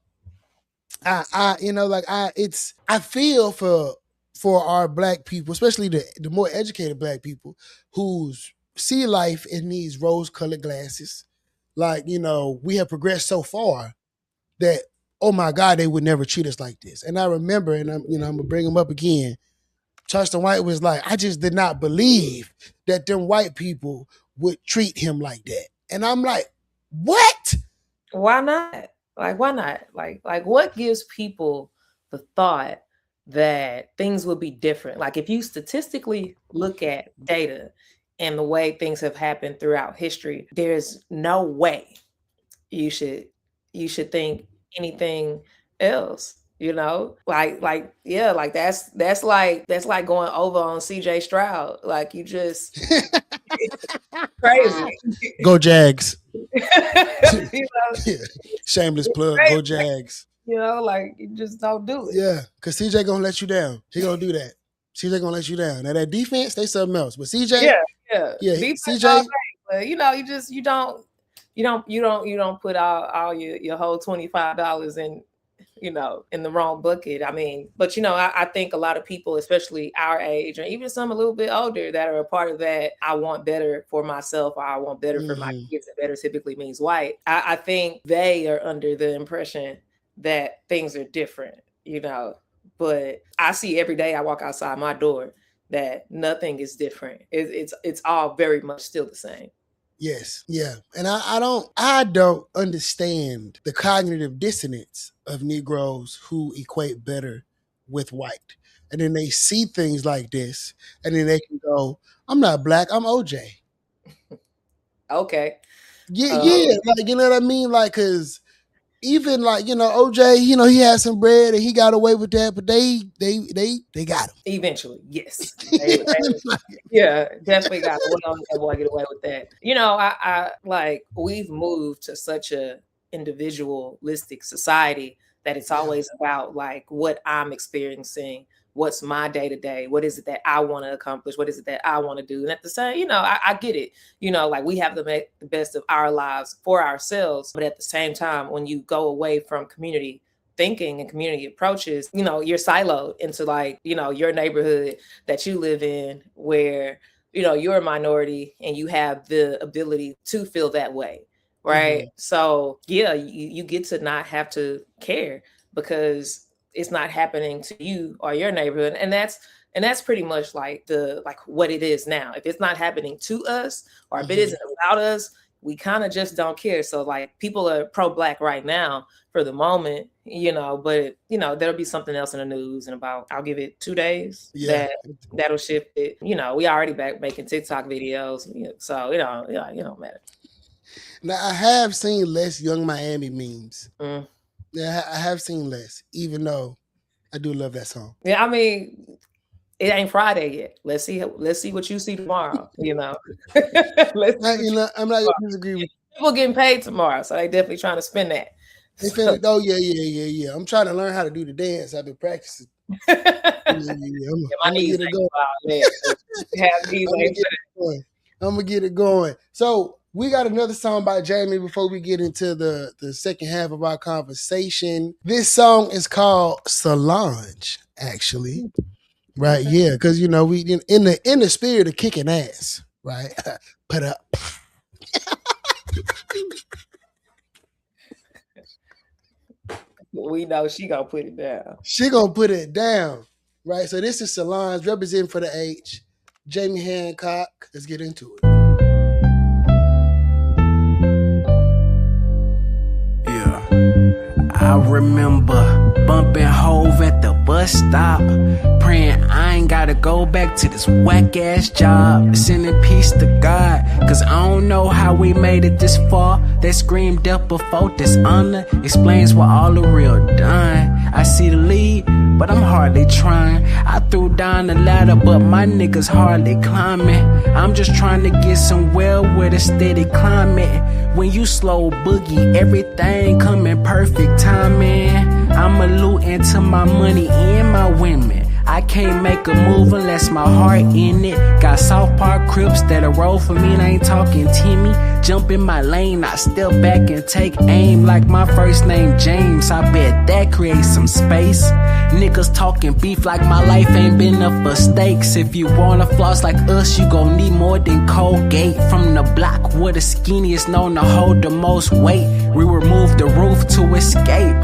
I feel for our black people, especially the more educated black people who see life in these rose-colored glasses. Like, you know, we have progressed so far that, oh my God, they would never treat us like this. And I remember, and I'm gonna bring them up again. Charleston White was like, I just did not believe that them white people would treat him like that. And I'm like, what? Why not? Like, why not? Like what gives people the thought that things will be different? Like, if you statistically look at data and the way things have happened throughout history, there's no way you should think anything else. You know, like that's like going over on CJ Stroud. Like, you just crazy. Go Jags. You know? Yeah. Shameless plug. Go Jags. You know, like, you just don't do it. Yeah, because CJ gonna let you down. He gonna do that. CJ gonna let you down. Now that defense, they something else. But CJ, yeah, CJ. But you know, you don't put all your whole $25 in, you know, in the wrong bucket. I mean, but you know, I think a lot of people, especially our age, or even some a little bit older, that are a part of that, I want better for myself, or I want better for my kids, and better typically means white. I think they are under the impression that things are different, you know. But I see every day I walk outside my door that nothing is different. It's all very much still the same. Yes, yeah. And I don't understand the cognitive dissonance of Negroes who equate better with white. And then they see things like this, and then they can go, I'm not black, I'm OJ. Okay. Yeah, like, you know what I mean? Like, because even like, you know, OJ, you know, he had some bread and he got away with that, but they got him. Eventually, yes. Yeah, definitely got away on that boy, get away with that. You know, I like, we've moved to such a individualistic society that it's always about like what I'm experiencing, what's my day-to-day, what is it that I want to accomplish, what is it that I want to do. And at the same, you know, I get it, you know, like, we have to make the best of our lives for ourselves, but at the same time, when you go away from community thinking and community approaches, you know, you're siloed into, like, you know, your neighborhood that you live in, where, you know, you're a minority and you have the ability to feel that way, right? So yeah, you get to not have to care because it's not happening to you or your neighborhood. And that's pretty much like what it is now. If it's not happening to us, or if it isn't about us, we kind of just don't care. So like, people are pro-black right now for the moment, you know, but you know, there'll be something else in the news in about, I'll give it 2 days, that'll shift it. You know, we already back making TikTok videos, you know, so you know, it don't matter. Now I have seen less Young Miami memes. Yeah, I have seen less, even though I do love that song. Yeah, I mean, it ain't Friday yet. Let's see what you see tomorrow. You know, I'm not gonna disagree with people getting paid tomorrow, so they definitely trying to spend that. Oh yeah. I'm trying to learn how to do the dance. I've been practicing. I'm gonna get it going. I'm gonna get it going. So We got another song by Jamie before we get into the second half of our conversation. This song is called Solange, actually. Right, yeah, because you know we in the spirit of kicking ass, right? Put up. We know she gonna put it down. She gonna put it down, right? So this is Solange representing for the H, Jamie Hancock. Let's get into it. I remember bumping Hove at the bus stop, praying I ain't gotta go back to this whack ass job. Sending peace to God, cause I don't know how we made it this far. That scream death before dishonor explains what all the real done. I see the lead, but I'm hardly trying. I threw down the ladder, but my niggas hardly climbing. I'm just trying to get somewhere with a steady climate. When you slow boogie, everything come in perfect timing. I'm alluding to my money and my women. I can't make a move unless my heart in it. Got South Park Crips that'll roll for me and I ain't talking Timmy. Jump in my lane, I step back and take aim like my first name James. I bet that creates some space. Niggas talking beef like my life ain't been up for steaks. If you wanna floss like us, you gon' need more than Colgate. From the block where the skinniest known to hold the most weight, we removed the roof to escape.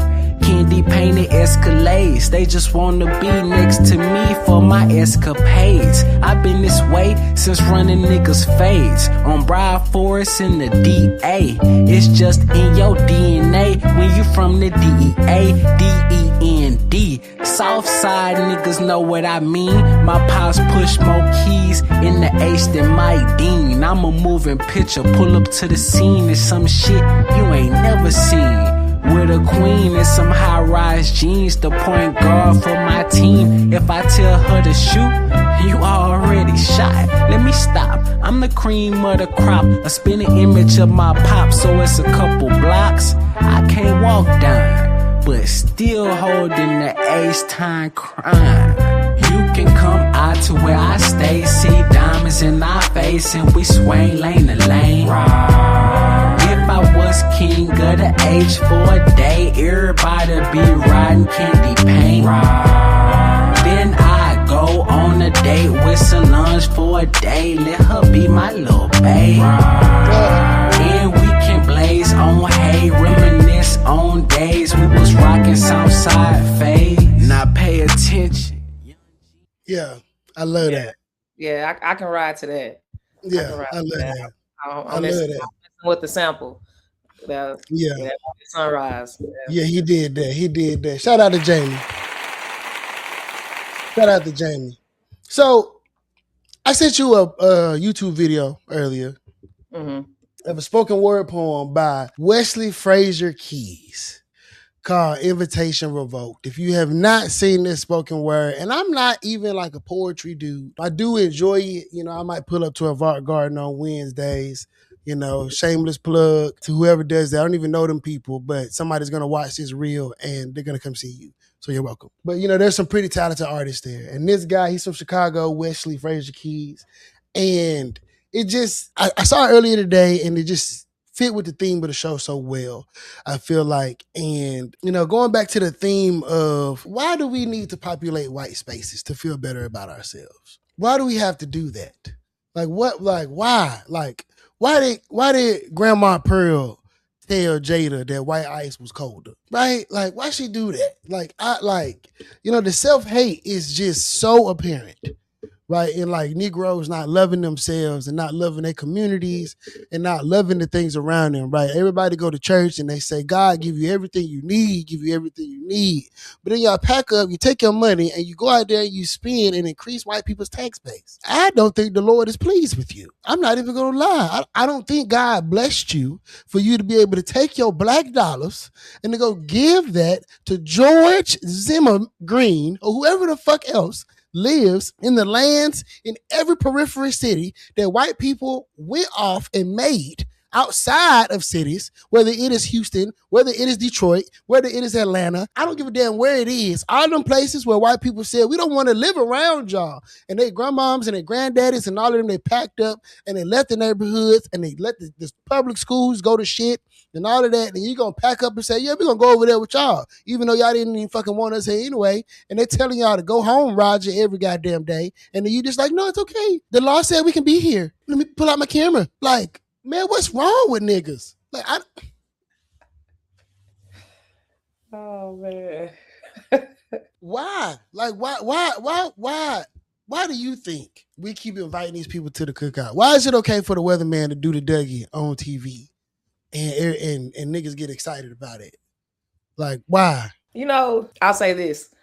Candy painted Escalades, they just wanna be next to me for my escapades. I've been this way since running niggas' fades on Briar Forest in the DA. It's just in your DNA when you from the DEA, DEND. Southside niggas know what I mean. My pops push more keys in the H than Mike Dean. I'm a moving picture, pull up to the scene. It's some shit you ain't never seen. With a queen and some high-rise jeans, the point guard for my team. If I tell her to shoot, you already shot. Let me stop, I'm the cream of the crop. A spinning image of my pop, so it's a couple blocks I can't walk down, but still holding the ace-time crime. You can come out to where I stay, see diamonds in our face, and we swing lane to lane. If I was king of the H for a day, everybody be riding candy paint. Then I go on a date with Solange for a day, let her be my little babe. And we can blaze on hay, reminisce on days we was rocking Southside fade. Now pay attention. Yeah, I love that. Yeah, I can ride to that. Yeah, I love that. I'm messing with the sample. Yeah, Sunrise. Yeah, he did that. He did that. Shout out to Jamie. Shout out to Jamie. So I sent you a YouTube video earlier of a spoken word poem by Wesley Frazier Keys called Invitation Revoked. If you have not seen this spoken word, and I'm not even like a poetry dude, I do enjoy it. You know, I might pull up to Avant Garden on Wednesdays. You know, shameless plug to whoever does that. I don't even know them people, but somebody's going to watch this reel and they're going to come see you. So you're welcome. But, you know, there's some pretty talented artists there. And this guy, he's from Chicago, Wesley Frazier Keys. And it just, I saw it earlier today and it just fit with the theme of the show so well, I feel like. And, you know, going back to the theme of why do we need to populate white spaces to feel better about ourselves? Why do we have to do that? Like what, like why? Like, why did Grandma Pearl tell Jada that white ice was colder? Right? Like, why she do that? Like, the self-hate is just so apparent. Right? And like Negroes not loving themselves and not loving their communities and not loving the things around them, right? Everybody go to church and they say, God give you everything you need, give you everything you need. But then y'all pack up, you take your money and you go out there and you spend and increase white people's tax base. I don't think the Lord is pleased with you. I'm not even going to lie. I don't think God blessed you for you to be able to take your black dollars and to go give that to George Zimmer Green or whoever the fuck else lives in the lands in every periphery city that white people went off and made outside of cities, whether it is Houston, whether it is Detroit, whether it is Atlanta. I don't give a damn where it is. All them places where white people said, we don't want to live around y'all. And their grandmoms and their granddaddies and all of them, they packed up and they left the neighborhoods and they let the public schools go to shit and all of that. And you're going to pack up and say, yeah, we're going to go over there with y'all, even though y'all didn't even fucking want us here anyway. And they're telling y'all to go home, Roger, every goddamn day. And then you just like, no, it's okay. The law said we can be here. Let me pull out my camera. Like, man, what's wrong with niggas? Like, Oh man. why? Like, why do you think we keep inviting these people to the cookout? Why is it okay for the weatherman to do the Dougie on TV and niggas get excited about it? Like, why? You know, I'll say this.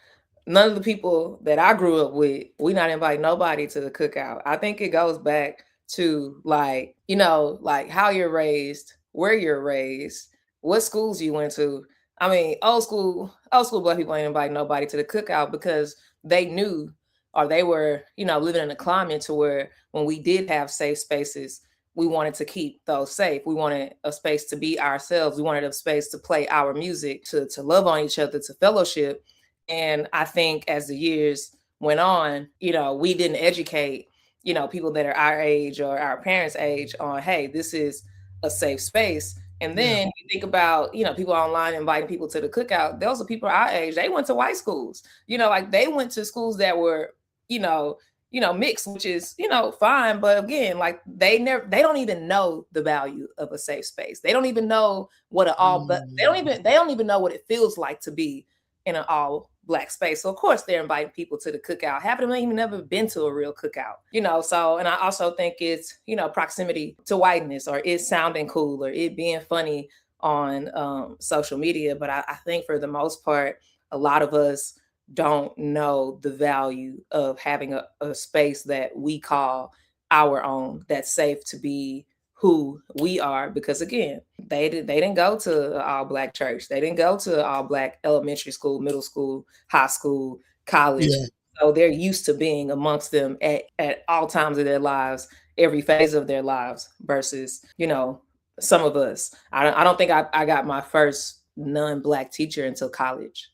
None of the people that I grew up with, we not invite nobody to the cookout. I think it goes back to like, you know, like how you're raised, where you're raised, what schools you went to. I mean, old school black people ain't invite nobody to the cookout because they knew or they were, you know, living in a climate to where when we did have safe spaces, we wanted to keep those safe. We wanted a space to be ourselves. We wanted a space to play our music, to love on each other, to fellowship. And I think as the years went on, you know, we didn't educate, you know, people that are our age or our parents' age on, hey, this is a safe space. And then you think about, you know, people online inviting people to the cookout. Those are people our age. They went to white schools, you know, like they went to schools that were, you know, mixed, which is, you know, fine. But again, like they don't even know the value of a safe space. They don't even know what they don't even know what it feels like to be in an all Black space. So of course they're inviting people to the cookout. Half of them ain't even never been to a real cookout, you know. So, and I also think it's, you know, proximity to whiteness or it sounding cool or it being funny on social media. But I think for the most part, a lot of us don't know the value of having a space that we call our own, that's safe to be who we are, because again, they didn't go to an all Black church. They didn't go to all Black elementary school, middle school, high school, college. Yeah. So they're used to being amongst them at all times of their lives, every phase of their lives, versus, you know, some of us. I don't think I got my first non-Black teacher until college.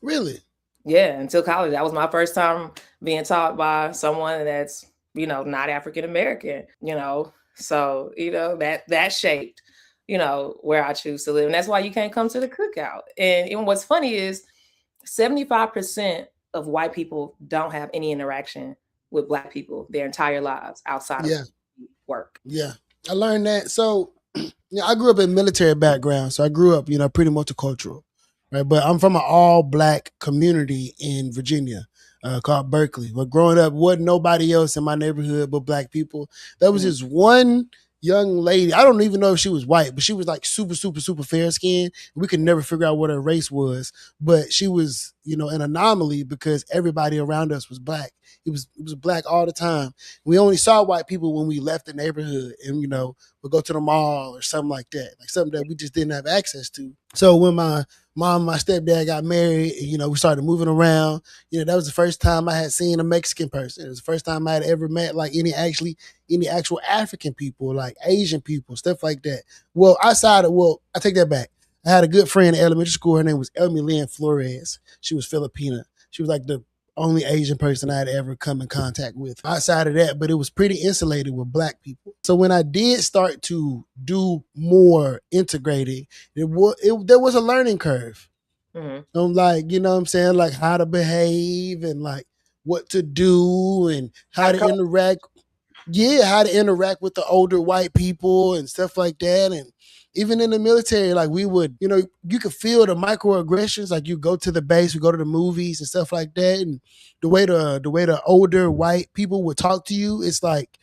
Really? Yeah, until college. That was my first time being taught by someone that's, you know, not African American, you know. So, you know, that shaped, you know, where I choose to live. And that's why you can't come to the cookout. And what's funny is 75% of white people don't have any interaction with Black people their entire lives outside of work. Yeah, I learned that. So, you know, I grew up in a military background. So I grew up, you know, pretty multicultural, right? But I'm from an all Black community in Virginia. Called Berkeley. But growing up, wasn't nobody else in my neighborhood but Black people. There was this one young lady. I don't even know if she was white, but she was like super, super, super fair skinned. We could never figure out what her race was. But she was, you know, an anomaly because everybody around us was Black. It was Black all the time. We only saw white people when we left the neighborhood and, you know, we'd go to the mall or something like that. Like something that we just didn't have access to. So when my mom and my stepdad got married, you know, we started moving around. You know, that was the first time I had seen a Mexican person. It was the first time I had ever met like any actual African people, like Asian people, stuff like that. Well, I take that back. I had a good friend in elementary school. Her name was Elmi Lynn Flores. She was Filipina. She was like the only Asian person I had ever come in contact with outside of that, but it was pretty insulated with Black people. So when I did start to do more integrating, there was a learning curve. Mm-hmm. I'm like, you know what I'm saying? Like how to behave and like what to do and how to interact. Yeah, how to interact with the older white people and stuff like that. And even in the military, like we would, you know, you could feel the microaggressions. Like you go to the base, we go to the movies and stuff like that. And the way the older white people would talk to you, it's like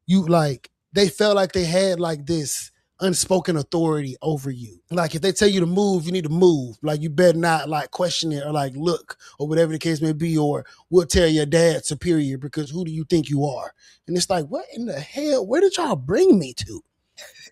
they felt like they had like this unspoken authority over you. Like if they tell you to move, you need to move. Like you better not like question it or like look or whatever the case may be, or we'll tell your dad superior because who do you think you are? And it's like, what in the hell? Where did y'all bring me to?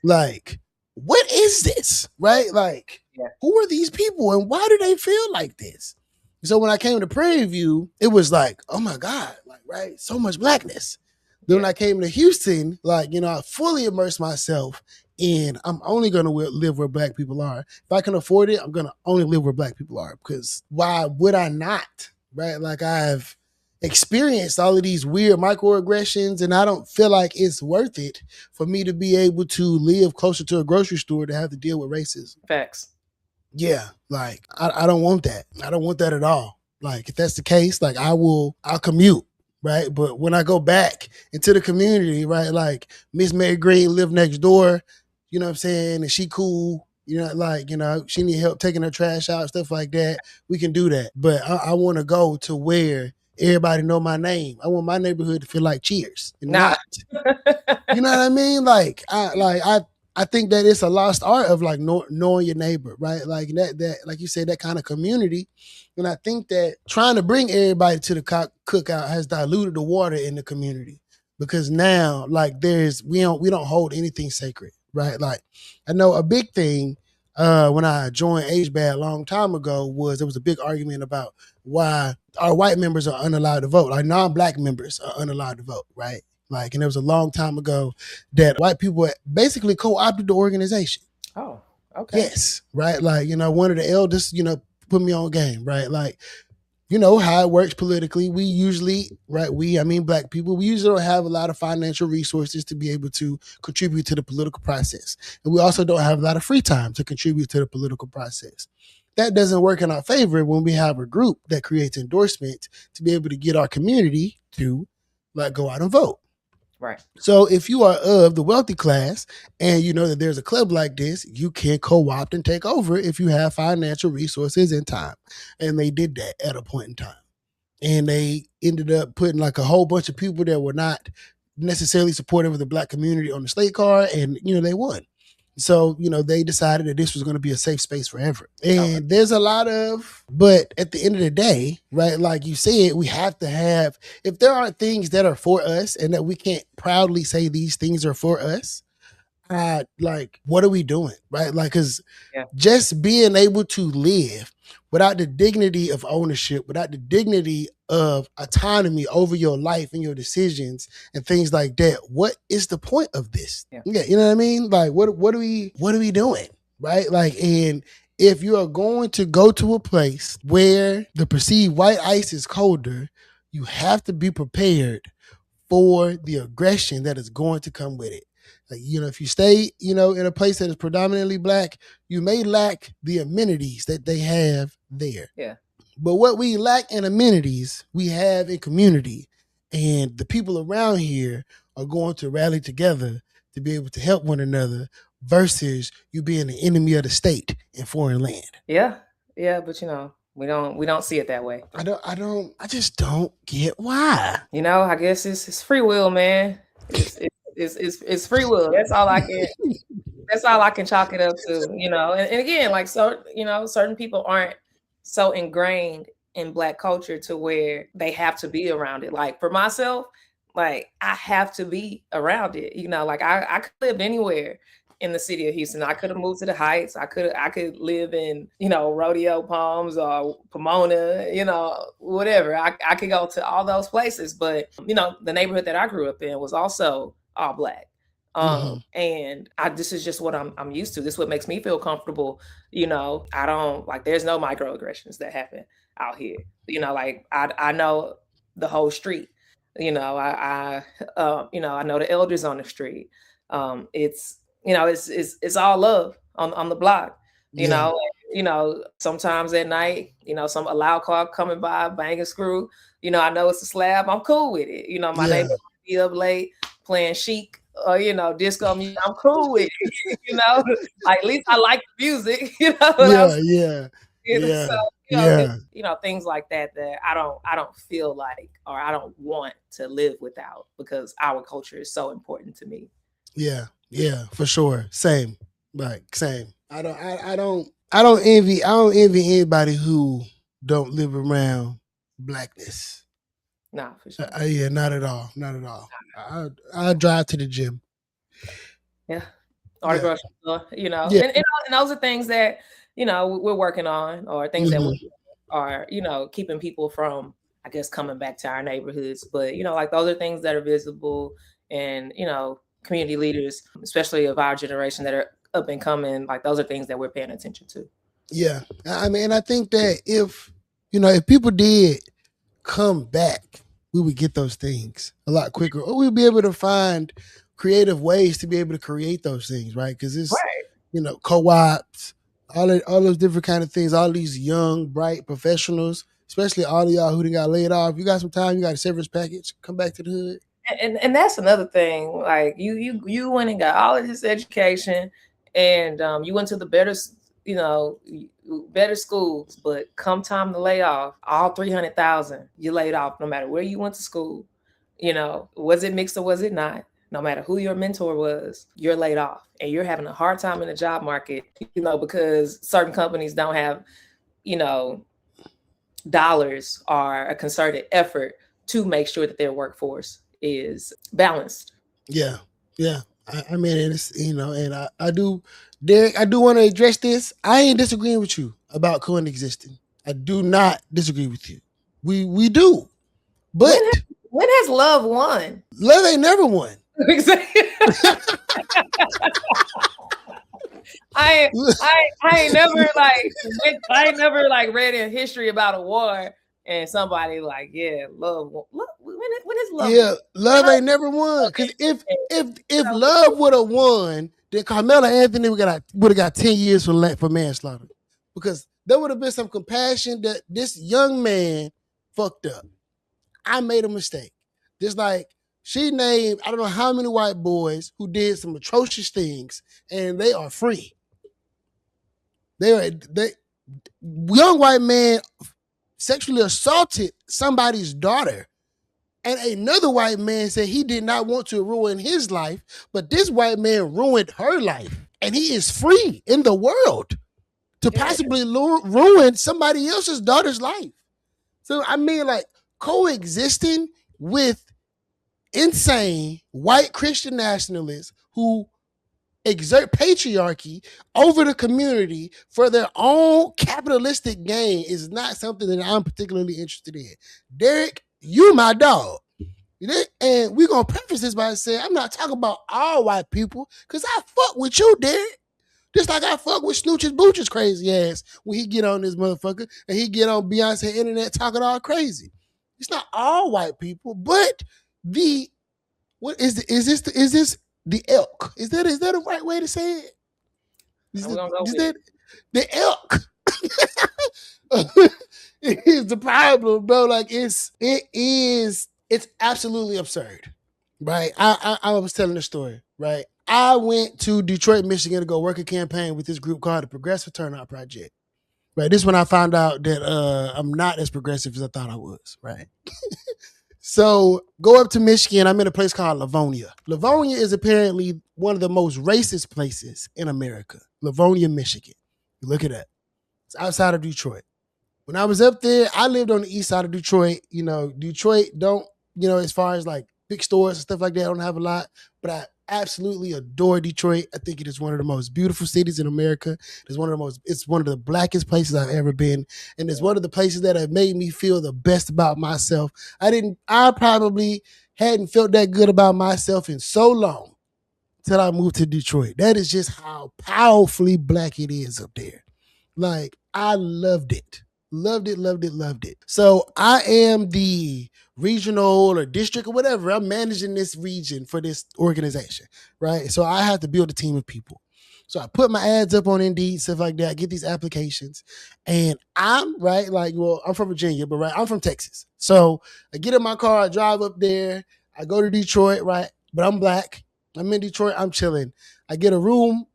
Like, what is this? Right? Like, who are these people and why do they feel like this? So when I came to Prairie View, it was like, oh my God, like, right? So much Blackness. Then when I came to Houston, like, you know, I fully immersed myself And I'm only going to live where black people are. If I can afford it, I'm going to only live where black people are, because why would I not? Right? Like, I've experienced all of these weird microaggressions, and I don't feel like it's worth it for me to be able to live closer to a grocery store to have to deal with racism. Facts. Yeah, like I don't want that. I don't want that at all. Like, if that's the case, like I'll commute, right? But when I go back into the community, right, like Miss Mary Green lived next door, you know what I'm saying, and she cool, you know, like, you know, she need help taking her trash out, stuff like that. We can do that. But I want to go to where everybody know my name. I want my neighborhood to feel like Cheers. And not, you know what I mean? Like I think that it's a lost art of like knowing your neighbor, right? Like that, like you said, that kind of community. And I think that trying to bring everybody to the cookout has diluted the water in the community, because now, like, we don't hold anything sacred, right? Like, I know a big thing when I joined HBAD a long time ago was there was a big argument about why our white members are unallowed to vote, like non-black members are unallowed to vote, right? Like, and it was a long time ago that white people basically co-opted the organization. Oh, okay. Yes, right? Like, you know, one of the eldest, you know, put me on game, right? Like, you know how it works politically. We usually, right, I mean black people, we usually don't have a lot of financial resources to be able to contribute to the political process. And we also don't have a lot of free time to contribute to the political process. That doesn't work in our favor when we have a group that creates endorsement to be able to get our community to, like, go out and vote. Right. So if you are of the wealthy class and you know that there's a club like this, you can co-opt and take over if you have financial resources and time. And they did that at a point in time. And they ended up putting like a whole bunch of people that were not necessarily supportive of the black community on the slate card, and, you know, they won. So, you know, they decided that this was going to be a safe space forever. And there's a lot of, but at the end of the day, right, like you said, we have to have, if there aren't things that are for us and that we can't proudly say these things are for us, like, what are we doing, right? Like, because just being able to live without the dignity of ownership, without the dignity of autonomy over your life and your decisions and things like that, what is the point of this? Yeah, you know what I mean? Like, what are we doing, right? Like, and if you are going to go to a place where the perceived white ice is colder, you have to be prepared for the aggression that is going to come with it. Like, you know, if you stay, you know, in a place that is predominantly black, you may lack the amenities that they have there. Yeah. But what we lack in amenities, we have in community. And the people around here are going to rally together to be able to help one another versus you being the enemy of the state in foreign land. Yeah. Yeah. But, you know, we don't see it that way. I just don't get why. You know, I guess it's free will, man. It's free will. That's all I can chalk it up to, you know. And again, like, so, you know, certain people aren't so ingrained in black culture to where they have to be around it. Like, for myself, like, I have to be around it. You know, like, I could live anywhere in the city of Houston. I could have moved to the Heights. I could live in, you know, Rodeo Palms or Pomona, you know, whatever. I could go to all those places. But, you know, the neighborhood that I grew up in was also all black. And this is just what I'm used to. This is what makes me feel comfortable. You know, I don't, like, there's no microaggressions that happen out here. You know, like, I know the whole street. You know, I know the elders on the street. It's, you know, it's all love on the block. You know, sometimes at night, you know, a loud car coming by, banging screw. You know, I know it's a slab. I'm cool with it. You know, my neighbor might be up late playing chic or, you know, disco music. I'm cool with it. You know, like, at least I like the music. You know, so, you know, things like that I don't feel like, or I don't want to live without, because our culture is so important to me. Yeah, for sure. Same. Like, same. I don't envy anybody who don't live around blackness. No, for sure. Yeah, not at all. Not at all. I drive to the gym. Yeah. Or the grocery store, you know. And those are things that, you know, we're working on, or things that we are, you know, keeping people from, I guess, coming back to our neighborhoods. But, you know, like, those are things that are visible, and, you know, community leaders, especially of our generation that are up and coming, like those are things that we're paying attention to. Yeah. I mean, I think that if people did come back, we would get those things a lot quicker, or we'd be able to find creative ways to be able to create those things, right? Because it's, co-ops, all those different kind of things, all these young, bright professionals, especially all of y'all who done got laid off. You got some time, you got a severance package, come back to the hood. And that's another thing. Like you went and got all of this education, and you went to the better schools, but come time to lay off, all 300,000 you laid off, no matter where you went to school. Was it mixed or was it not? No matter who your mentor was, you're laid off, and you're having a hard time in the job market, because certain companies don't have, dollars or a concerted effort to make sure that their workforce is balanced. Yeah. I mean, it's, and I do, Derek, I do want to address this. I ain't disagreeing with you about coexisting. I do not disagree with you. We do. But when has love won? Love ain't never won. I ain't never read in history about a war and somebody love. When is love? Yeah, love ain't never won. Because if love would have won, then Karmelo Anthony would have got 10 years for manslaughter, because there would have been some compassion that this young man fucked up. I made a mistake. Just like she named, I don't know how many white boys who did some atrocious things, and they are free. Young white man sexually assaulted somebody's daughter, and another white man said he did not want to ruin his life, but this white man ruined her life, and he is free in the world to possibly ruin somebody else's daughter's life. So I mean, like, coexisting with insane white Christian nationalists who exert patriarchy over the community for their own capitalistic gain is not something that I'm particularly interested in. Derek, you my dog. And we're going to preface this by saying I'm not talking about all white people, because I fuck with you, Derek. Just like I fuck with Snooch's Booch's crazy ass when he get on this motherfucker and he get on Beyonce internet talking all crazy. It's not all white people, but the elk? Is that a right way to say it? The elk? It is the problem, bro. Like it's absolutely absurd, right? I was telling the story, right? I went to Detroit, Michigan to go work a campaign with this group called the Progressive Turnout Project. Right. This is when I found out that I'm not as progressive as I thought I was, right? So go up to Michigan. I'm in a place called Livonia. Livonia is apparently one of the most racist places in America. Livonia, Michigan. You look at that. It's outside of Detroit. When I was up there, I lived on the east side of Detroit. Detroit don't, as far as like big stores and stuff like that, I don't have a lot. But I absolutely adore Detroit. I think it is one of the most beautiful cities in America. It's one of the blackest places I've ever been. And it's one of the places that have made me feel the best about myself. I probably hadn't felt that good about myself in so long till I moved to Detroit. That is just how powerfully black it is up there. Like, I loved it. Loved it. So I am the regional or district or whatever. I'm managing this region for this organization, right? So I have to build a team of people. So I put my ads up on Indeed, stuff like that. I get these applications, and I'm I'm from Virginia, but I'm from Texas. So I get in my car, I drive up there, I go to Detroit, right? But I'm black. I'm in Detroit. I'm chilling. I get a room.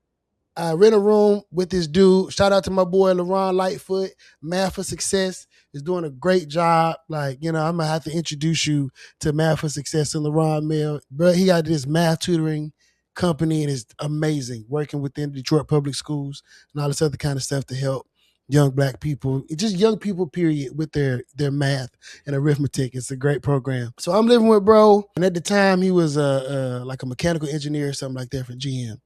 I rent a room with this dude. Shout out to my boy, LaRon Lightfoot. Math for Success is doing a great job. Like, I'm going to have to introduce you to Math for Success and LaRon Mel. But he got this math tutoring company, and it's amazing, working within Detroit public schools and all this other kind of stuff to help young black people, just young people, period, with their math and arithmetic. It's a great program. So I'm living with bro. And at the time, he was like a mechanical engineer or something like that for GM.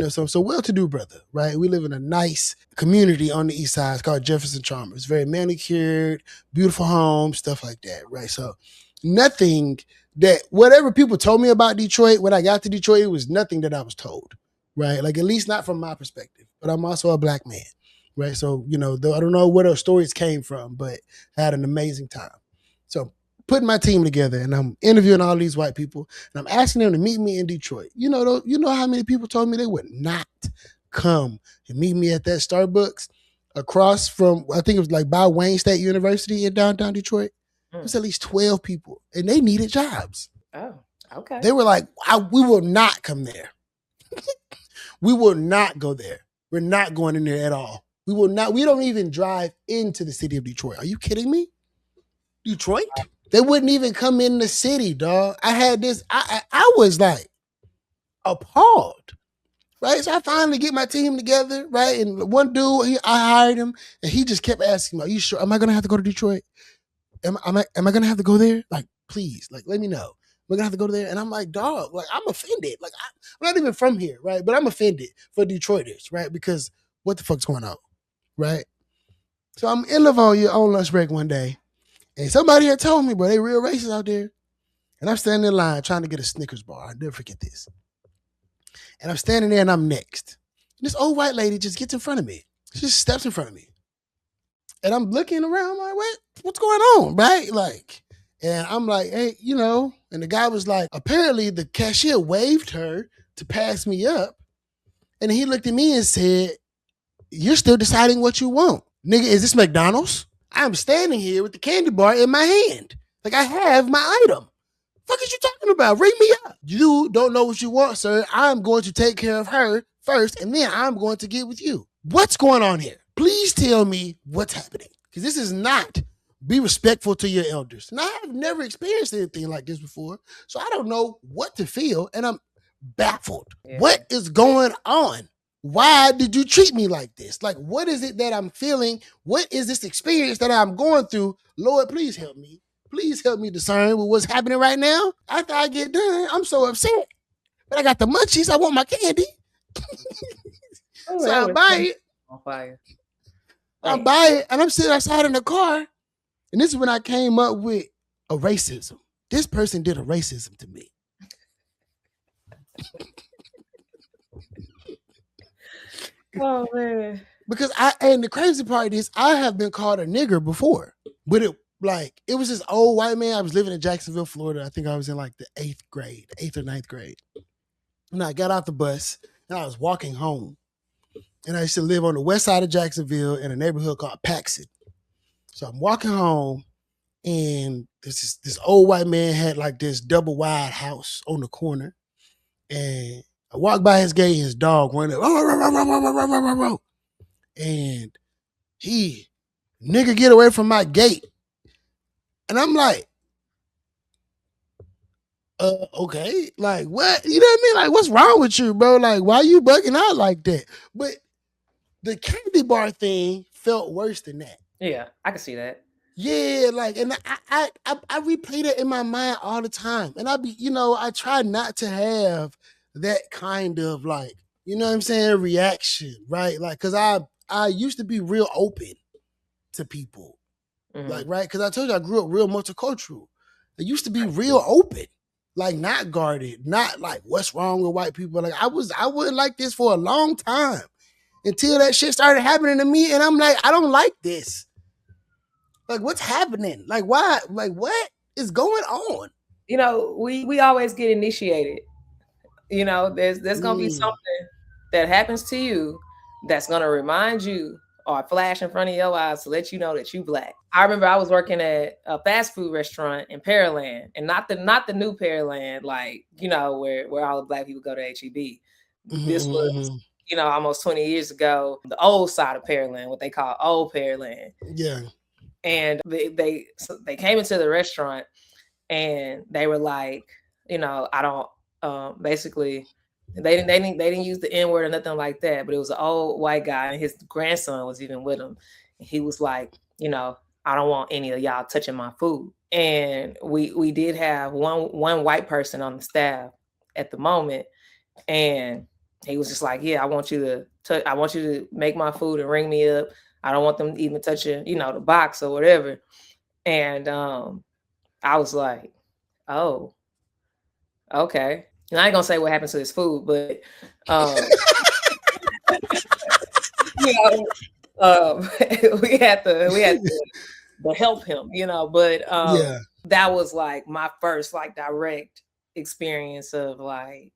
So well-to-do brother, right? We live in a nice community on the east side. It's called Jefferson Chalmers. It's very manicured, beautiful home, stuff like that, right? So nothing that, whatever people told me about Detroit, when I got to Detroit, it was nothing that I was told, right? Like, at least not from my perspective. But I'm also a black man, right? So, I don't know where those stories came from, but I had an amazing time. So putting my team together, and I'm interviewing all these white people, and I'm asking them to meet me in Detroit. You know how many people told me they would not come and meet me at that Starbucks across from, I think it was like by Wayne State University in downtown Detroit. It was at least 12 people, and they needed jobs. Oh, okay. They were like, we will not come there. We will not go there. We're not going in there at all. We will not. We don't even drive into the city of Detroit. Are you kidding me? Detroit? They wouldn't even come in the city, dog. I had this. I was like appalled, right? So I finally get my team together, right? And one dude, I hired him, and he just kept asking me, "Are you sure? Am I gonna have to go to Detroit? Am I gonna have to go there? Like, please, like, let me know. We're gonna have to go there." And I'm like, dog, like, I'm offended. Like, I'm not even from here, right? But I'm offended for Detroiters, right? Because what the fuck's going on, right? So I'm in Livonia on lunch break one day, and somebody had told me, bro, they real racist out there. And I'm standing in line trying to get a Snickers bar. I'll never forget this. And I'm standing there and I'm next. And this old white lady just gets in front of me. She just steps in front of me. And I'm looking around like, what's going on, right? Like, and I'm like, hey, and the guy was like, apparently the cashier waved her to pass me up. And he looked at me and said, you're still deciding what you want. Nigga, is this McDonald's? I'm standing here with the candy bar in my hand. Like, I have my item. Fuck is you talking about? Ring me up. You don't know what you want, sir. I'm going to take care of her first, and then I'm going to get with you. What's going on here? Please tell me what's happening. Because this is not be respectful to your elders. And I have never experienced anything like this before, so I don't know what to feel, and I'm baffled. Yeah. What is going on? Why did you treat me like this? Like, what is it that I'm feeling? What is this experience that I'm going through? Lord, please help me. Please help me discern with what's happening right now. After I get done, I'm so upset. But I got the munchies. I want my candy. So I buy it. On fire. I buy it, and I'm sitting outside in the car. And this is when I came up with a racism. This person did a racism to me. Oh, man. Because and the crazy part is I have been called a nigger before. But it was this old white man. I was living in Jacksonville, Florida. I think I was in like the 8th or 9th grade. And I got out the bus and I was walking home. And I used to live on the west side of Jacksonville in a neighborhood called Paxton. So I'm walking home, and this old white man had like this double wide house on the corner. And I walked by his gate, his dog went up, and he, nigga, get away from my gate. And I'm like, okay, like what? You know what I mean? Like, what's wrong with you, bro? Like, why you bugging out like that? But the candy bar thing felt worse than that. Yeah, I can see that. Yeah, like, and I replay that in my mind all the time. And I try not to have that kind of like, you know what I'm saying, reaction, right? Like, cause I used to be real open to people. Mm-hmm. Like, right? Cause I told you I grew up real multicultural. I used to be real open, like not guarded, not like what's wrong with white people. Like I wasn't like this for a long time until that shit started happening to me. And I'm like, I don't like this. Like, what's happening? Like, why? Like, what is going on? We always get initiated. There's going to be something that happens to you that's going to remind you or flash in front of your eyes to let you know that you Black. I remember I was working at a fast food restaurant in Pearland, and not the new Pearland, like, where all the Black people go to HEB. Mm-hmm. This was, almost 20 years ago, the old side of Pearland, what they call old Pearland. Yeah. And they came into the restaurant and they were like, I don't, basically, they didn't use the N-word or nothing like that, but it was an old white guy and his grandson was even with him. And he was like, I don't want any of y'all touching my food. And we did have one white person on the staff at the moment. And he was just like, yeah, I want you to make my food and ring me up. I don't want them even touching, the box or whatever. And I was like, oh, okay. And I ain't gonna say what happened to his food, but we had to help him, but Yeah. that was like my first like direct experience of like,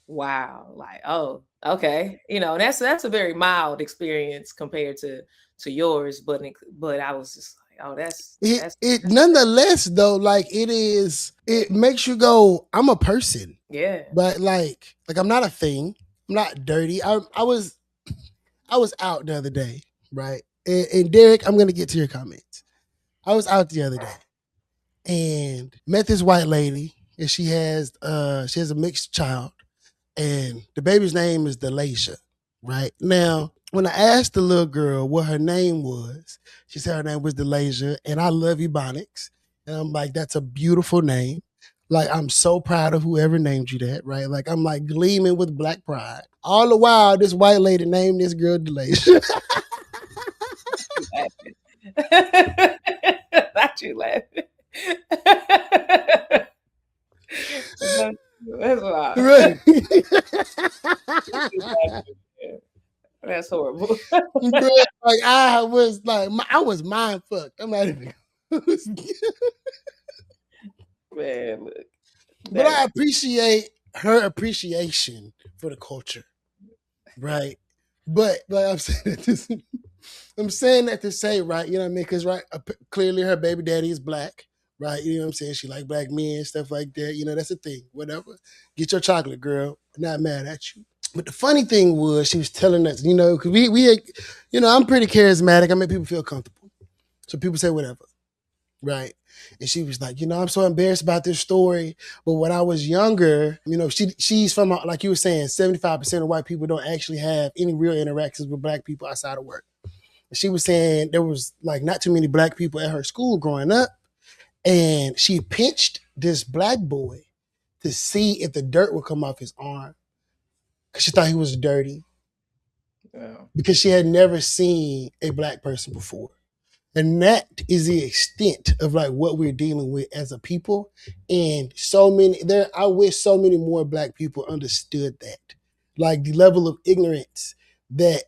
wow, like, oh, okay. That's a very mild experience compared to yours, but I was just like, oh, It nonetheless though, like it makes you go, I'm a person. yeah. But like I'm not a thing. I'm not dirty. I was out the other day, right? And Derek, I'm gonna get to your comments. I was out the other day and met this white lady, and she has a mixed child, and the baby's name is Delasha. Right now, when I asked the little girl what her name was, she said her name was Delasha, and I love Ebonics, and I'm like, that's a beautiful name. Like, I'm so proud of whoever named you that, right? Like, I'm like gleaming with black pride. All the while, this white lady named this girl Delasha. Not you laughing. That's wild. Right. That's horrible. Bro, like I was mind fucked. I'm not even. Man, look. But I appreciate her appreciation for the culture, right? But I'm saying that to say, right? You know what I mean? Because clearly her baby daddy is black, right? You know what I'm saying? She like black men, stuff like that. That's a thing. Whatever. Get your chocolate, girl. Not mad at you. But the funny thing was, she was telling us, because we, I'm pretty charismatic. I make people feel comfortable. So people say whatever, right? And she was like, I'm so embarrassed about this story. But when I was younger, she's from, like you were saying, 75% of white people don't actually have any real interactions with black people outside of work. And she was saying there was like not too many black people at her school growing up. And she pinched this black boy to see if the dirt would come off his arm. Because she thought he was dirty. Yeah. Because she had never seen a black person before. And that is the extent of like what we're dealing with as a people. And I wish so many more black people understood that. Like the level of ignorance that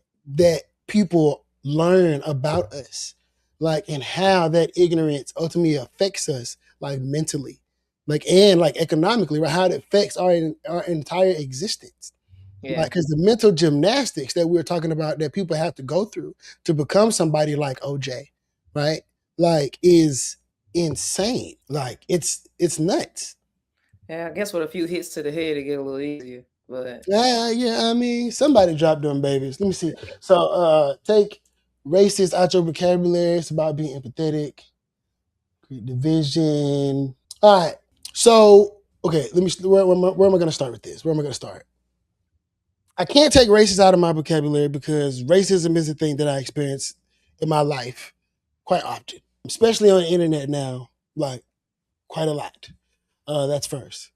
people learn about us. Like, and how that ignorance ultimately affects us, like mentally, like, and like economically, right? How it affects our entire existence. Yeah. Like, because the mental gymnastics that we're talking about that people have to go through to become somebody like OJ, right? Like, is insane. Like, it's nuts. Yeah, I guess with a few hits to the head, it get a little easier. But yeah, I mean, somebody dropped them babies. Let me see. So, take racist out your vocabulary. It's about being empathetic. Create division. All right. So, okay, let me. Where am I going to start with this? Where am I going to start? I can't take racist out of my vocabulary because racism is a thing that I experience in my life quite often, especially on the internet now, like quite a lot. That's first.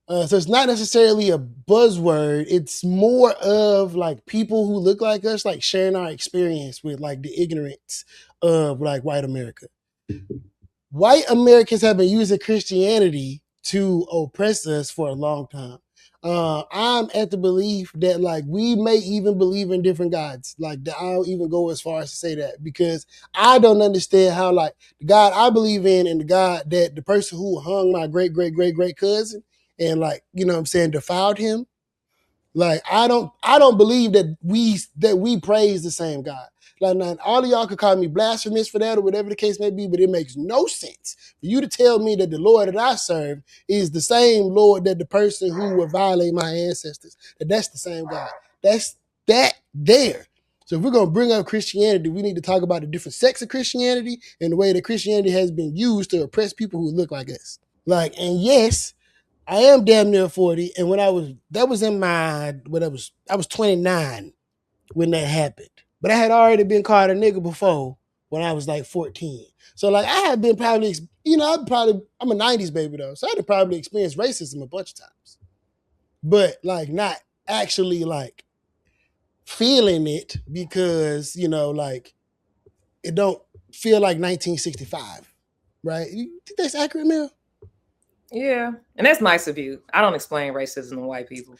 So it's not necessarily a buzzword. It's more of like people who look like us, like sharing our experience with like the ignorance of like white America. White Americans have been using Christianity to oppress us for a long time. I'm at the belief that like we may even believe in different gods. Like I'll even go as far as to say that because I don't understand how like the God I believe in and the God that the person who hung my great cousin and like, you know what I'm saying, defiled him. Like I don't believe that we praise the same God. Like now, all of y'all could call me blasphemous for that or whatever the case may be, but it makes no sense for you to tell me that the Lord that I serve is the same Lord that the person who would violate my ancestors. That's the same God. That's that there. So if we're gonna bring up Christianity, we need to talk about the different sects of Christianity and the way that Christianity has been used to oppress people who look like us. Like, and yes, I am damn near 40, and when I was 29 when that happened. But I had already been called a nigga before when I was like 14. So like I had been probably, I'm a 90s baby though, so I had probably experienced racism a bunch of times. But like not actually like feeling it because, like it don't feel like 1965, right? You think that's accurate, Mel? Yeah, and that's nice of you. I don't explain racism to white people.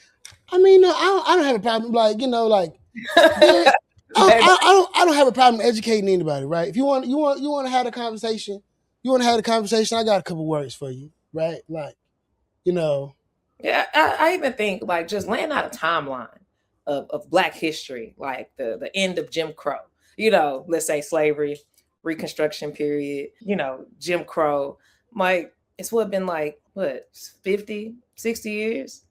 I mean, no, I don't have a problem. Like, there, I don't have a problem educating anybody, right? If you want to have a conversation, I got a couple words for you, right? Like, Yeah, I even think like just laying out a timeline of Black history, like the end of Jim Crow, let's say slavery, Reconstruction period, Jim Crow, like it's been like, 50, 60 years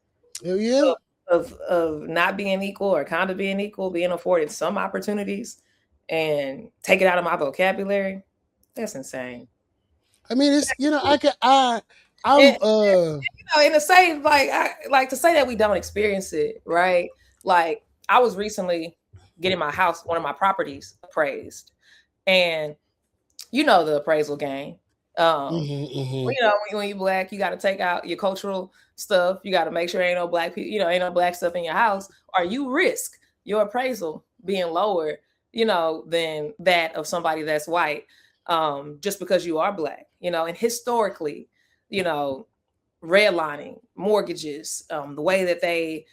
hell yeah. of not being equal or kind of being equal, being afforded some opportunities, and take it out of my vocabulary. That's insane. I mean, it's And, and to say like to say that we don't experience it, right? Like I was recently getting one of my properties appraised, and the appraisal game. When you Black, you got to take out your cultural stuff. You got to make sure ain't no Black people, ain't no Black stuff in your house, or you risk your appraisal being lower, than that of somebody that's white, just because you are Black, and historically, redlining, mortgages, the way that they,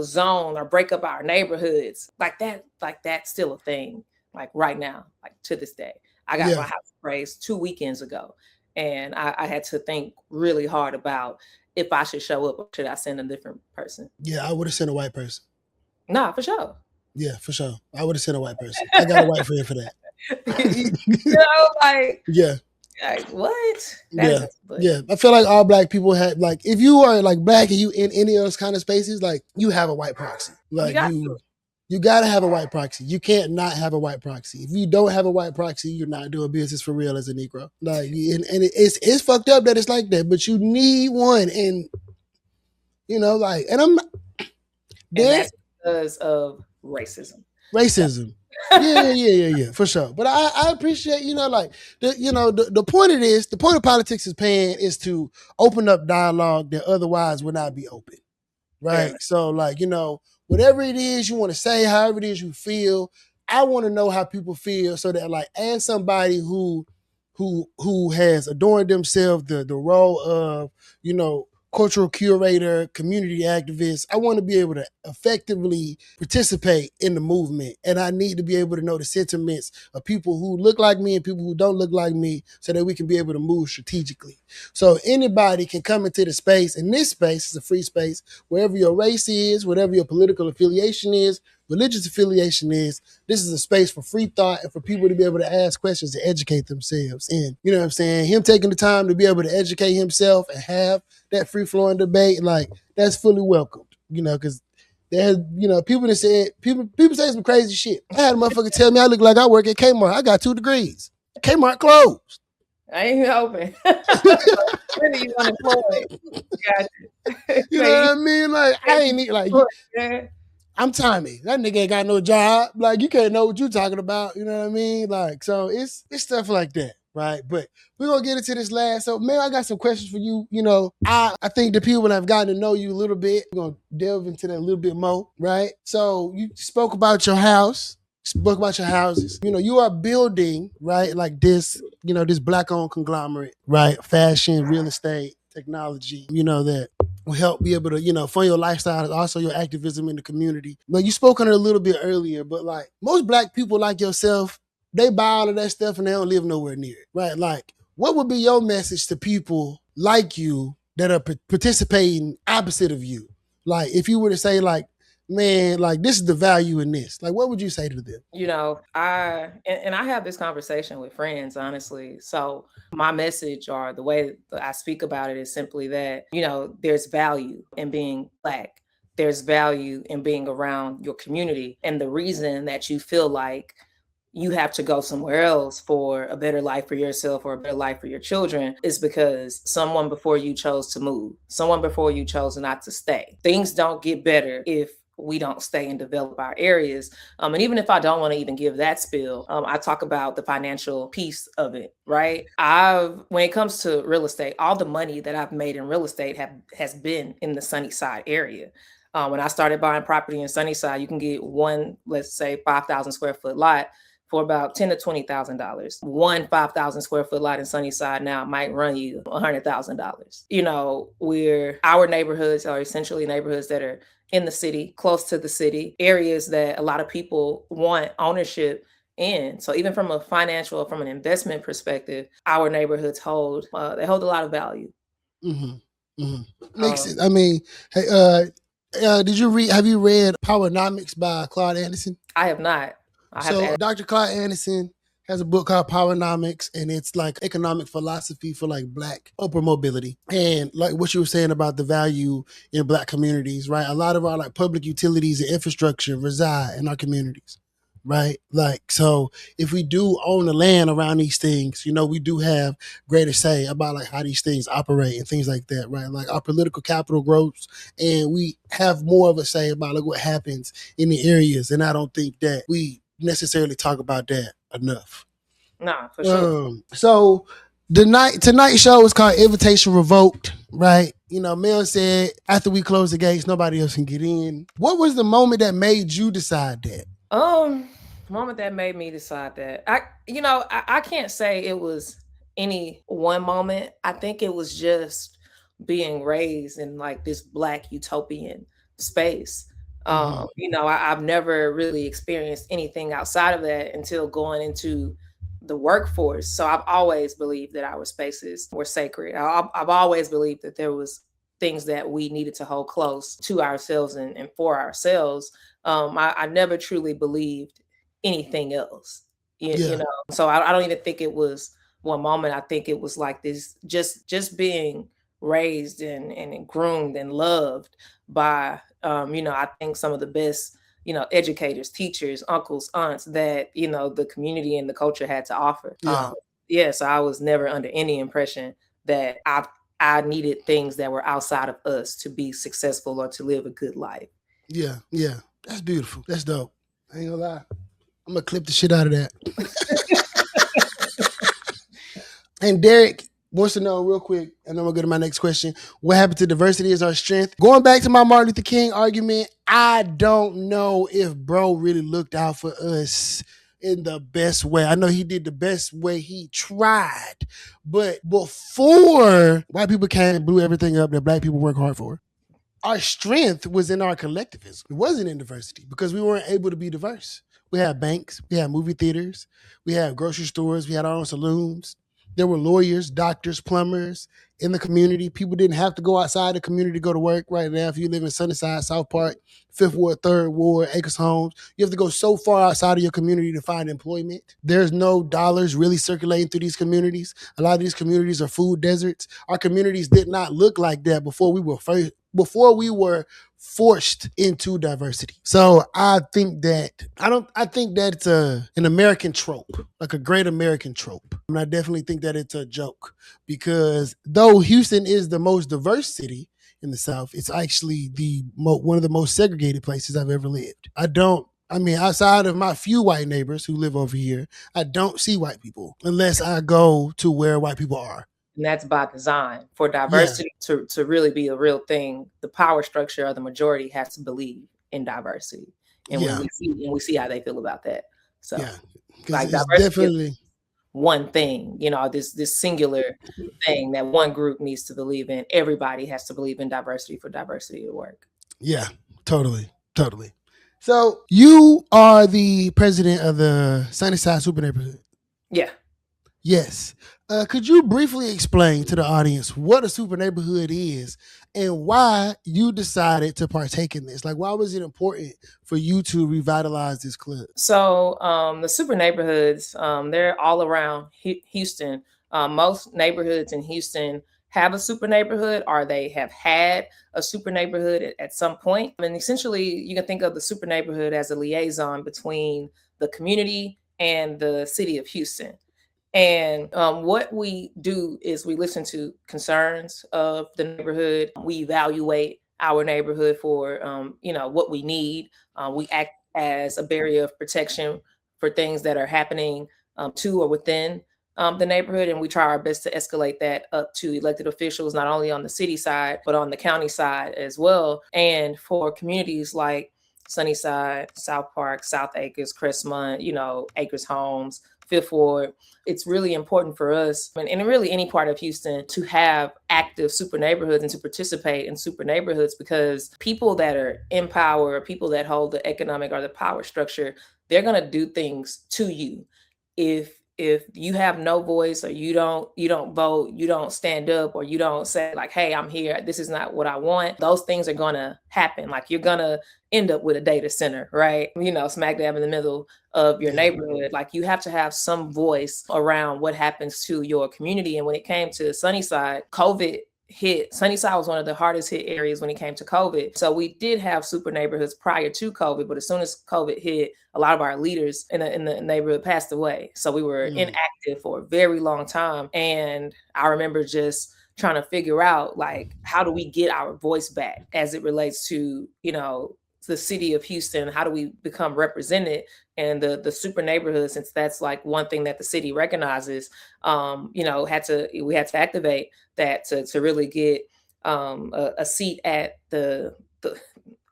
zone or break up our neighborhoods, like that's still a thing, like right now, like to this day. I got my house appraised 2 weekends ago, and I had to think really hard about if I should show up or should I send a different person. Yeah, I would have sent a white person. Nah, for sure. Yeah, for sure. I would have sent a white person. I got a white friend for that. Like yeah. Like what? Yeah. I feel like all Black people have, like, if you are like Black and you in any of those kind of spaces, like you have a white proxy. Like you gotta have a white proxy. You can't not have a white proxy. If you don't have a white proxy, you're not doing business for real as a Negro. Like, and it's fucked up that it's like that, but you need one. And like, and I'm that's because of racism. Yeah, for sure. But I appreciate, like the point of this, the point of politics is to open up dialogue that otherwise would not be open. Right. Yeah. So like, whatever it is you want to say, however it is you feel, I want to know how people feel so that, like, as somebody who has adorned themselves the role of, cultural curator, community activist, I want to be able to effectively participate in the movement. And I need to be able to know the sentiments of people who look like me and people who don't look like me so that we can be able to move strategically. So anybody can come into the space, and this space is a free space, wherever your race is, whatever your political affiliation is, religious affiliation is, this is a space for free thought and for people to be able to ask questions to educate themselves. And you know what I'm saying? Him taking the time to be able to educate himself and have that free-flowing debate, like, that's fully welcomed, because there's, people that said, people say some crazy shit. I had a motherfucker tell me I look like I work at Kmart. I got 2 degrees. Kmart closed. I ain't open. Really, you unemployed. You know what I mean? Like, I ain't like, I'm Tommy. That nigga ain't got no job. Like, you can't know what you talking about. You know what I mean? Like, so it's stuff like that, right? But we're going to get into this last. So, man, I got some questions for you. I think the people that have gotten to know you a little bit, we're going to delve into that a little bit more, right? So, you spoke about your house. Spoke about your houses. You are building, right, like this, this Black-owned conglomerate, right? Fashion, real estate, technology, that will help be able to, fund your lifestyle and also your activism in the community. But you spoke on it a little bit earlier, but like most Black people like yourself, they buy all of that stuff and they don't live nowhere near it, right? Like, what would be your message to people like you that are participating opposite of you? Like, if you were to say, like, man, like, this is the value in this, like, what would you say to them? I have this conversation with friends, honestly. So my message, or the way that I speak about it, is simply that, there's value in being Black. There's value in being around your community. And the reason that you feel like you have to go somewhere else for a better life for yourself or a better life for your children is because someone before you chose to move. Someone before you chose not to stay. Things don't get better if we don't stay and develop our areas. And even if I don't want to even give that spiel, I talk about the financial piece of it, right? When it comes to real estate, all the money that I've made in real estate has been in the Sunnyside area. When I started buying property in Sunnyside, you can get one, let's say 5,000 square foot lot for about $10,000 to $20,000. One 5,000 square foot lot in Sunnyside now might run you $100,000. Where our neighborhoods are essentially neighborhoods that are in the city, close to the city, areas that a lot of people want ownership in. So even from a financial, from an investment perspective, our neighborhoods hold a lot of value. Mm-hmm. Mm-hmm. Makes sense. I mean, hey, have you read Powernomics by Claude Anderson? I have not. So Dr. Claude Anderson has a book called Powernomics, and it's like economic philosophy for like Black upper mobility. And like what you were saying about the value in Black communities, right? A lot of our like public utilities and infrastructure reside in our communities, right? Like, so if we do own the land around these things, we do have greater say about like how these things operate and things like that, right? Like our political capital grows, and we have more of a say about like what happens in the areas. And I don't think that we necessarily talk about that enough. Nah, for sure. So tonight's show is called Invitation Revoked, right? Mel said after we close the gates, nobody else can get in. What was the moment that made you decide that? Moment that made me decide that. I can't say it was any one moment. I think it was just being raised in like this Black utopian space. I've never really experienced anything outside of that until going into the workforce. So I've always believed that our spaces were sacred. I've always believed that there was things that we needed to hold close to ourselves and for ourselves. I never truly believed anything else. So I don't even think it was one moment. I think it was like this, just being raised and groomed and loved by I think some of the best educators, teachers, uncles, aunts that the community and the culture had to offer. So I was never under any impression that I needed things that were outside of us to be successful or to live a good life. Yeah, that's beautiful. That's dope. I ain't gonna lie, I'm gonna clip the shit out of that. And Derek wants to know real quick, and then we'll go to my next question. What happened to diversity is our strength? Going back to my Martin Luther King argument, I don't know if bro really looked out for us in the best way. I know he did the best way he tried, but before white people came and blew everything up that Black people work hard for, our strength was in our collectivism. It wasn't in diversity because we weren't able to be diverse. We had banks, we had movie theaters, we had grocery stores, we had our own saloons. There were lawyers, doctors, plumbers in the community. People didn't have to go outside the community to go to work. Right now, if you live in Sunnyside, South Park, 5th Ward, 3rd Ward, Acres Homes, you have to go so far outside of your community to find employment. There's no dollars really circulating through these communities. A lot of these communities are food deserts. Our communities did not look like that before we were forced into diversity. So I think that it's an American trope, like a great American trope. And I definitely think that it's a joke because though Houston is the most diverse city in the South, it's actually one of the most segregated places I've ever lived. Outside of my few white neighbors who live over here, I don't see white people unless I go to where white people are. And that's by design. For diversity to really be a real thing, the power structure of the majority has to believe in diversity. And when we see how they feel about that. So like diversity definitely one thing, this singular thing that one group needs to believe in. Everybody has to believe in diversity for diversity to work. Yeah, totally. So you are the president of the Sunnyside Super Neighborhood. Yeah. Yes. Could you briefly explain to the audience what a super neighborhood is and why you decided to partake in this? Like, why was it important for you to revitalize this club? So the super neighborhoods, they're all around Houston. Most neighborhoods in Houston have a super neighborhood or they have had a super neighborhood at some point. And essentially, you can think of the super neighborhood as a liaison between the community and the city of Houston. And what we do is we listen to concerns of the neighborhood. We evaluate our neighborhood for, what we need. We act as a barrier of protection for things that are happening to or within the neighborhood, and we try our best to escalate that up to elected officials, not only on the city side, but on the county side as well. And for communities like Sunnyside, South Park, South Acres, Crestmont, Acres Homes, Fifth Ward, it's really important for us, and really any part of Houston, to have active super neighborhoods and to participate in super neighborhoods, because people that are in power, people that hold the economic or the power structure, they're going to do things to you. If you have no voice, or you don't vote, you don't stand up, or you don't say like, hey, I'm here, this is not what I want, those things are going to happen. Like, you're going to end up with a data center, right? Smack dab in the middle of your neighborhood. Like, you have to have some voice around what happens to your community. And when it came to Sunnyside, COVID hit. Sunnyside was one of the hardest hit areas when it came to COVID. So we did have super neighborhoods prior to COVID, but as soon as COVID hit, a lot of our leaders in the neighborhood passed away. So we were inactive for a very long time. And I remember just trying to figure out, like, how do we get our voice back as it relates to, the city of Houston? How do we become represented in the super neighborhood, since that's like one thing that the city recognizes? We had to activate that to really get a seat at the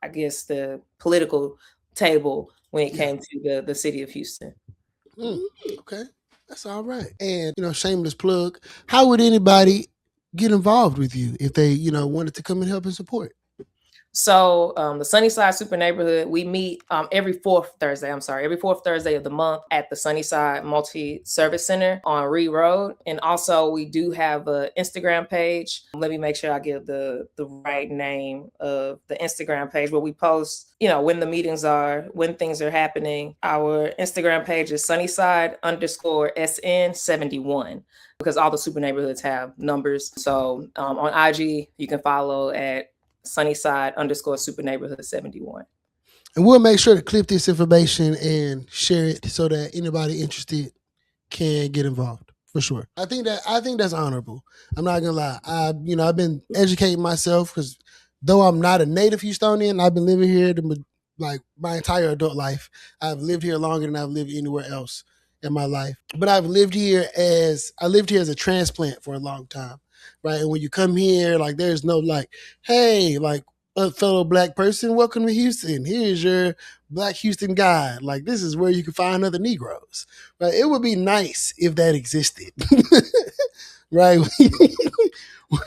I guess the political table when it came to the city of Houston. Okay, that's all right. And shameless plug. How would anybody get involved with you if they wanted to come and help and support? So the Sunnyside Super Neighborhood, we meet every fourth Thursday of the month at the Sunnyside Multi-Service Center on Reed Road. And also we do have an Instagram page. Let me make sure I give the right name of the Instagram page, where we post, when the meetings are, when things are happening. Our Instagram page is Sunnyside_SN71, because all the super neighborhoods have numbers. So on IG, you can follow at Sunnyside_Super Neighborhood 71. And we'll make sure to clip this information and share it so that anybody interested can get involved, for sure. I think that's honorable. I'm not gonna lie. I've been educating myself, because though I'm not a native Houstonian, I've been living here my entire adult life. I've lived here longer than I've lived anywhere else in my life. But I lived here as a transplant for a long time. Right. And when you come here, like, there's no like, hey, like, a fellow Black person, welcome to Houston. Here's your Black Houston guide. Like, this is where you can find other Negroes. Right. It would be nice if that existed. Right.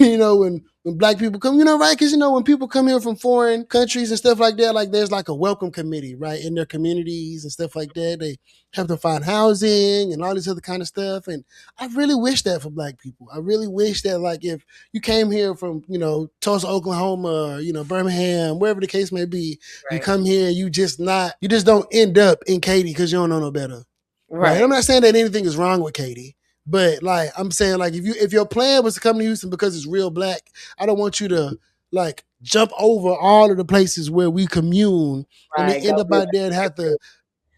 When Black people come, right? Because, when people come here from foreign countries and stuff like that, like, there's like a welcome committee, right, in their communities and stuff like that. They have to find housing and all this other kind of stuff. And I really wish that for Black people. I really wish that, like, if you came here from, Tulsa, Oklahoma, or, Birmingham, wherever the case may be, right, you come here, you just don't end up in Katy because you don't know no better. Right. I'm not saying that anything is wrong with Katy. But, like, I'm saying, like, if your plan was to come to Houston because it's real Black, I don't want you to, like, jump over all of the places where we commune, right, and then end up out there and have to,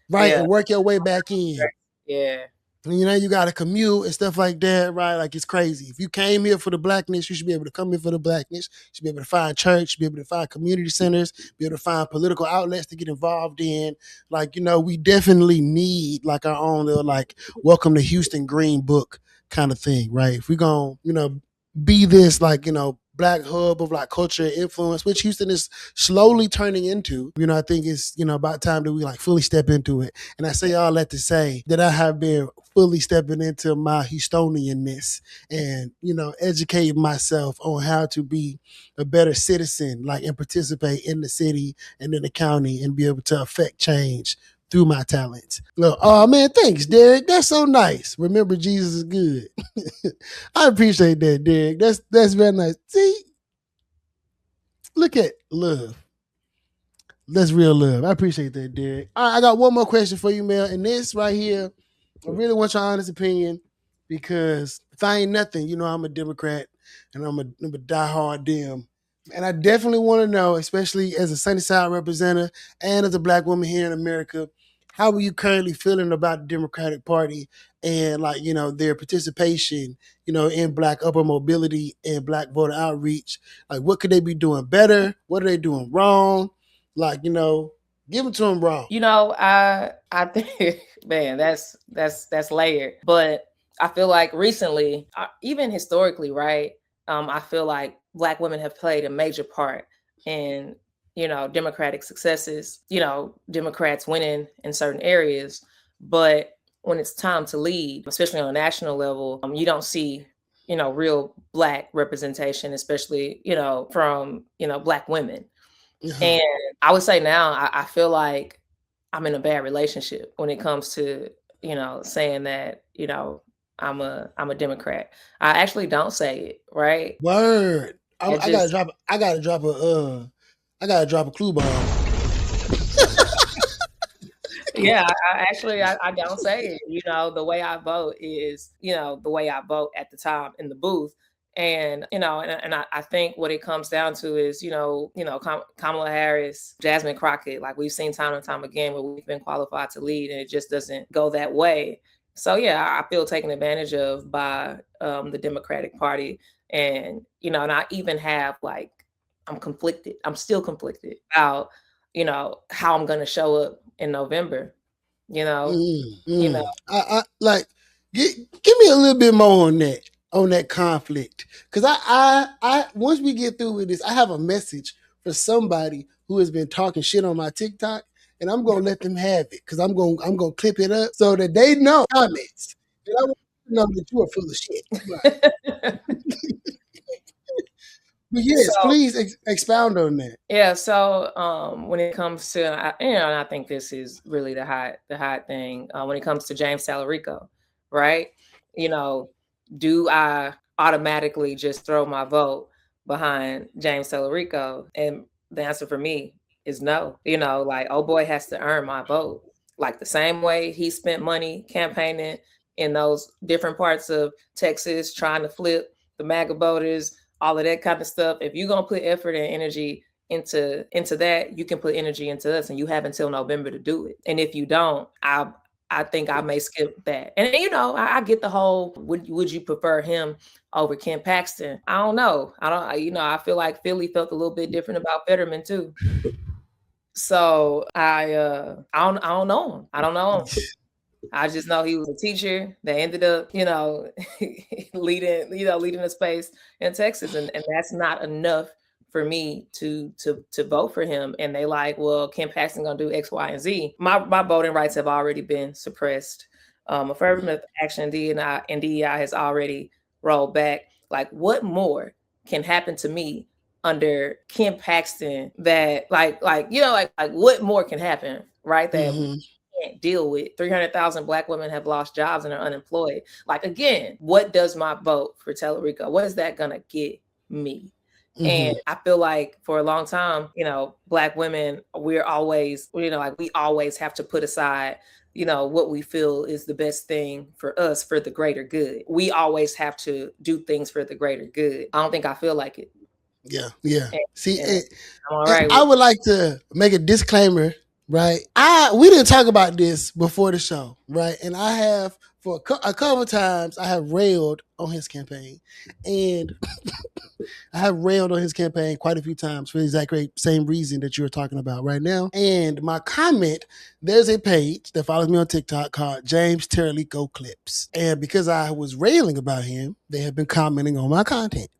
right, and work your way back in. Yeah. And, you got to commute and stuff like that, right? Like, it's crazy. If you came here for the Blackness, you should be able to come here for the Blackness. You should be able to find church, be able to find community centers, be able to find political outlets to get involved in. Like, we definitely need, like, our own little, like, welcome to Houston Green Book kind of thing, right? If we're going to, be this, like, Black hub of, like, culture and influence, which Houston is slowly turning into, I think it's, about time that we, like, fully step into it. And I say all that to say that I have been fully stepping into my Houstonianness and, educating myself on how to be a better citizen, like, and participate in the city and in the county and be able to affect change through my talents. Look, oh man, thanks, Derek. That's so nice. Remember, Jesus is good. I appreciate that, Derek. That's very nice. See, look at love. That's real love. I appreciate that, Derek. All right, I got one more question for you, Mel. And this right here, I really want your honest opinion, because if I ain't nothing, I'm a Democrat and I'm a diehard Dem. And I definitely want to know, especially as a Sunnyside representative and as a Black woman here in America, how are you currently feeling about the Democratic Party and, like, their participation, in Black upper mobility and Black voter outreach? Like, what could they be doing better? What are they doing wrong? Like, give it to them wrong. I think, man, that's layered. But I feel like recently, even historically, right? I feel like Black women have played a major part in, Democratic successes, Democrats winning in certain areas. But when it's time to lead, especially on a national level, you don't see, real Black representation, especially, from, Black women. And I would say now, I feel like I'm in a bad relationship when it comes to, saying that, I'm a Democrat. I actually don't say it, right? Word. I I gotta just drop. I gotta drop a. I gotta drop a clue bomb. yeah, I don't say it. The way I vote is, the way I vote at the time in the booth. And I think what it comes down to is, Kamala Harris, Jasmine Crockett, like we've seen time and time again where we've been qualified to lead and it just doesn't go that way. So yeah, I feel taken advantage of by the Democratic Party. And and I even have like I'm conflicted. I'm still conflicted about, how I'm gonna show up in November. You know, you know, I like give me a little bit more on that conflict because I once we get through with this, I have a message for somebody who has been talking shit on my TikTok, and I'm gonna let them have it because I'm gonna clip it up so that they know comments. And I want you to know that you are full of shit. Right. But yes, so please expound on that. yeah, so when it comes to and I think this is really the hot thing when it comes to James Talarico, right? You know, do I automatically just throw my vote behind James Talarico? And the answer for me is no. Like, oh boy has to earn my vote. Like the same way he spent money campaigning in those different parts of Texas trying to flip the MAGA voters, all of that kind of stuff. If you're gonna put effort and energy into that, you can put energy into us, and you have until November to do it. And if you don't, I think I may skip that. And I get the whole would you prefer him over Ken Paxton? I don't know. I feel like Philly felt a little bit different about Fetterman too. So I don't know him. I don't know him. I just know he was a teacher that ended up, leading a space in Texas, and that's not enough for me to vote for him. And they like, well, Ken Paxton gonna do X, Y, and Z. My voting rights have already been suppressed. Affirmative action and DEI has already rolled back. Like, what more can happen to me under Ken Paxton that like what more can happen, right? That can't deal with. 300,000 Black women have lost jobs and are unemployed. Like, again, what does my vote for Talarico? What is that gonna get me? And I feel like for a long time, Black women, we're always, like we always have to put aside, what we feel is the best thing for us for the greater good. We always have to do things for the greater good. I don't think I feel like it. Yeah. See, And I'm all right I with would like to make a disclaimer, right? We didn't talk about this before the show, right? And I have for a couple of times I have railed on his campaign, and I have railed on his campaign quite a few times for the exact same reason that you're talking about right now. And my comment, there's a page that follows me on TikTok called James Terlico Clips. And because I was railing about him, they have been commenting on my content,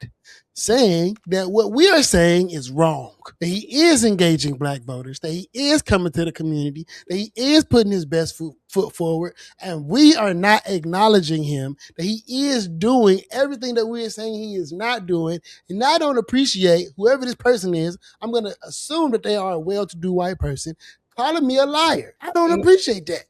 saying that what we are saying is wrong, that he is engaging Black voters, that he is coming to the community, that he is putting his best foot forward, and we are not acknowledging him, that he is doing everything that we are saying he is not doing. And I don't appreciate whoever this person is. I'm going to assume that they are a well-to-do white person calling me a liar. I don't appreciate that.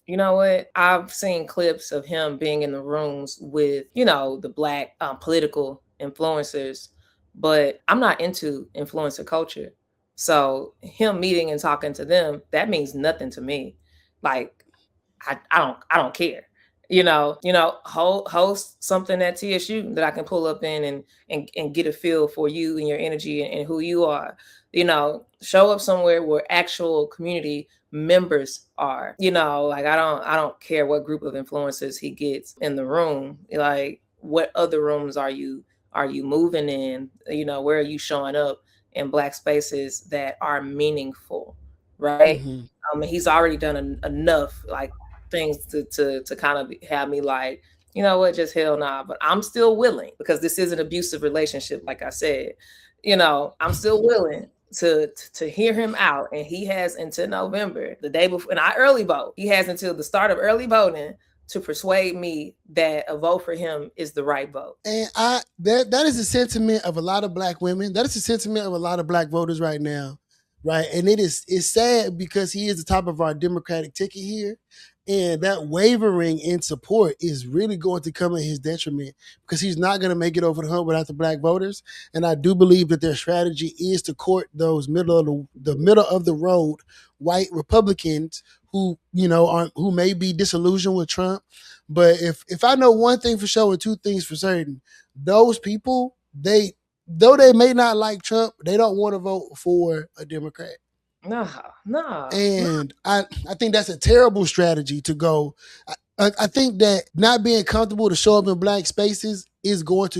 You know what? I've seen clips of him being in the rooms with, the Black political influencers, but I'm not into influencer culture. So him meeting and talking to them, that means nothing to me. Like, I don't care. Host something at TSU that I can pull up in and get a feel for you and your energy and who you are. Show up somewhere where actual community members are. Like, I don't care what group of influencers he gets in the room. Like, what other rooms are you moving in? Where are you showing up in Black spaces that are meaningful, right? He's already done enough like things to kind of have me like, you know what, just hell nah. But I'm still willing, because this is an abusive relationship, like I said. I'm still willing to hear him out, and he has until November, the day before, and I early vote. He has until the start of early voting to persuade me that a vote for him is the right vote. And that is the sentiment of a lot of black women. That is the sentiment of a lot of black voters right now, right? And it's sad because he is the top of our Democratic ticket here. And that wavering in support is really going to come at his detriment, because he's not going to make it over the hump without the black voters. And I do believe that their strategy is to court those middle of the road white Republicans who who may be disillusioned with Trump. But if I know one thing for sure and two things for certain, those people, though they may not like Trump, they don't want to vote for a Democrat. No. And I think that's a terrible strategy to go. I think that not being comfortable to show up in black spaces is going to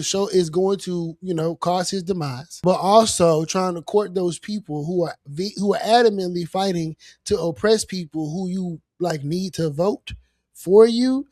cause his demise. But also trying to court those people who are adamantly fighting to oppress people who you like need to vote for you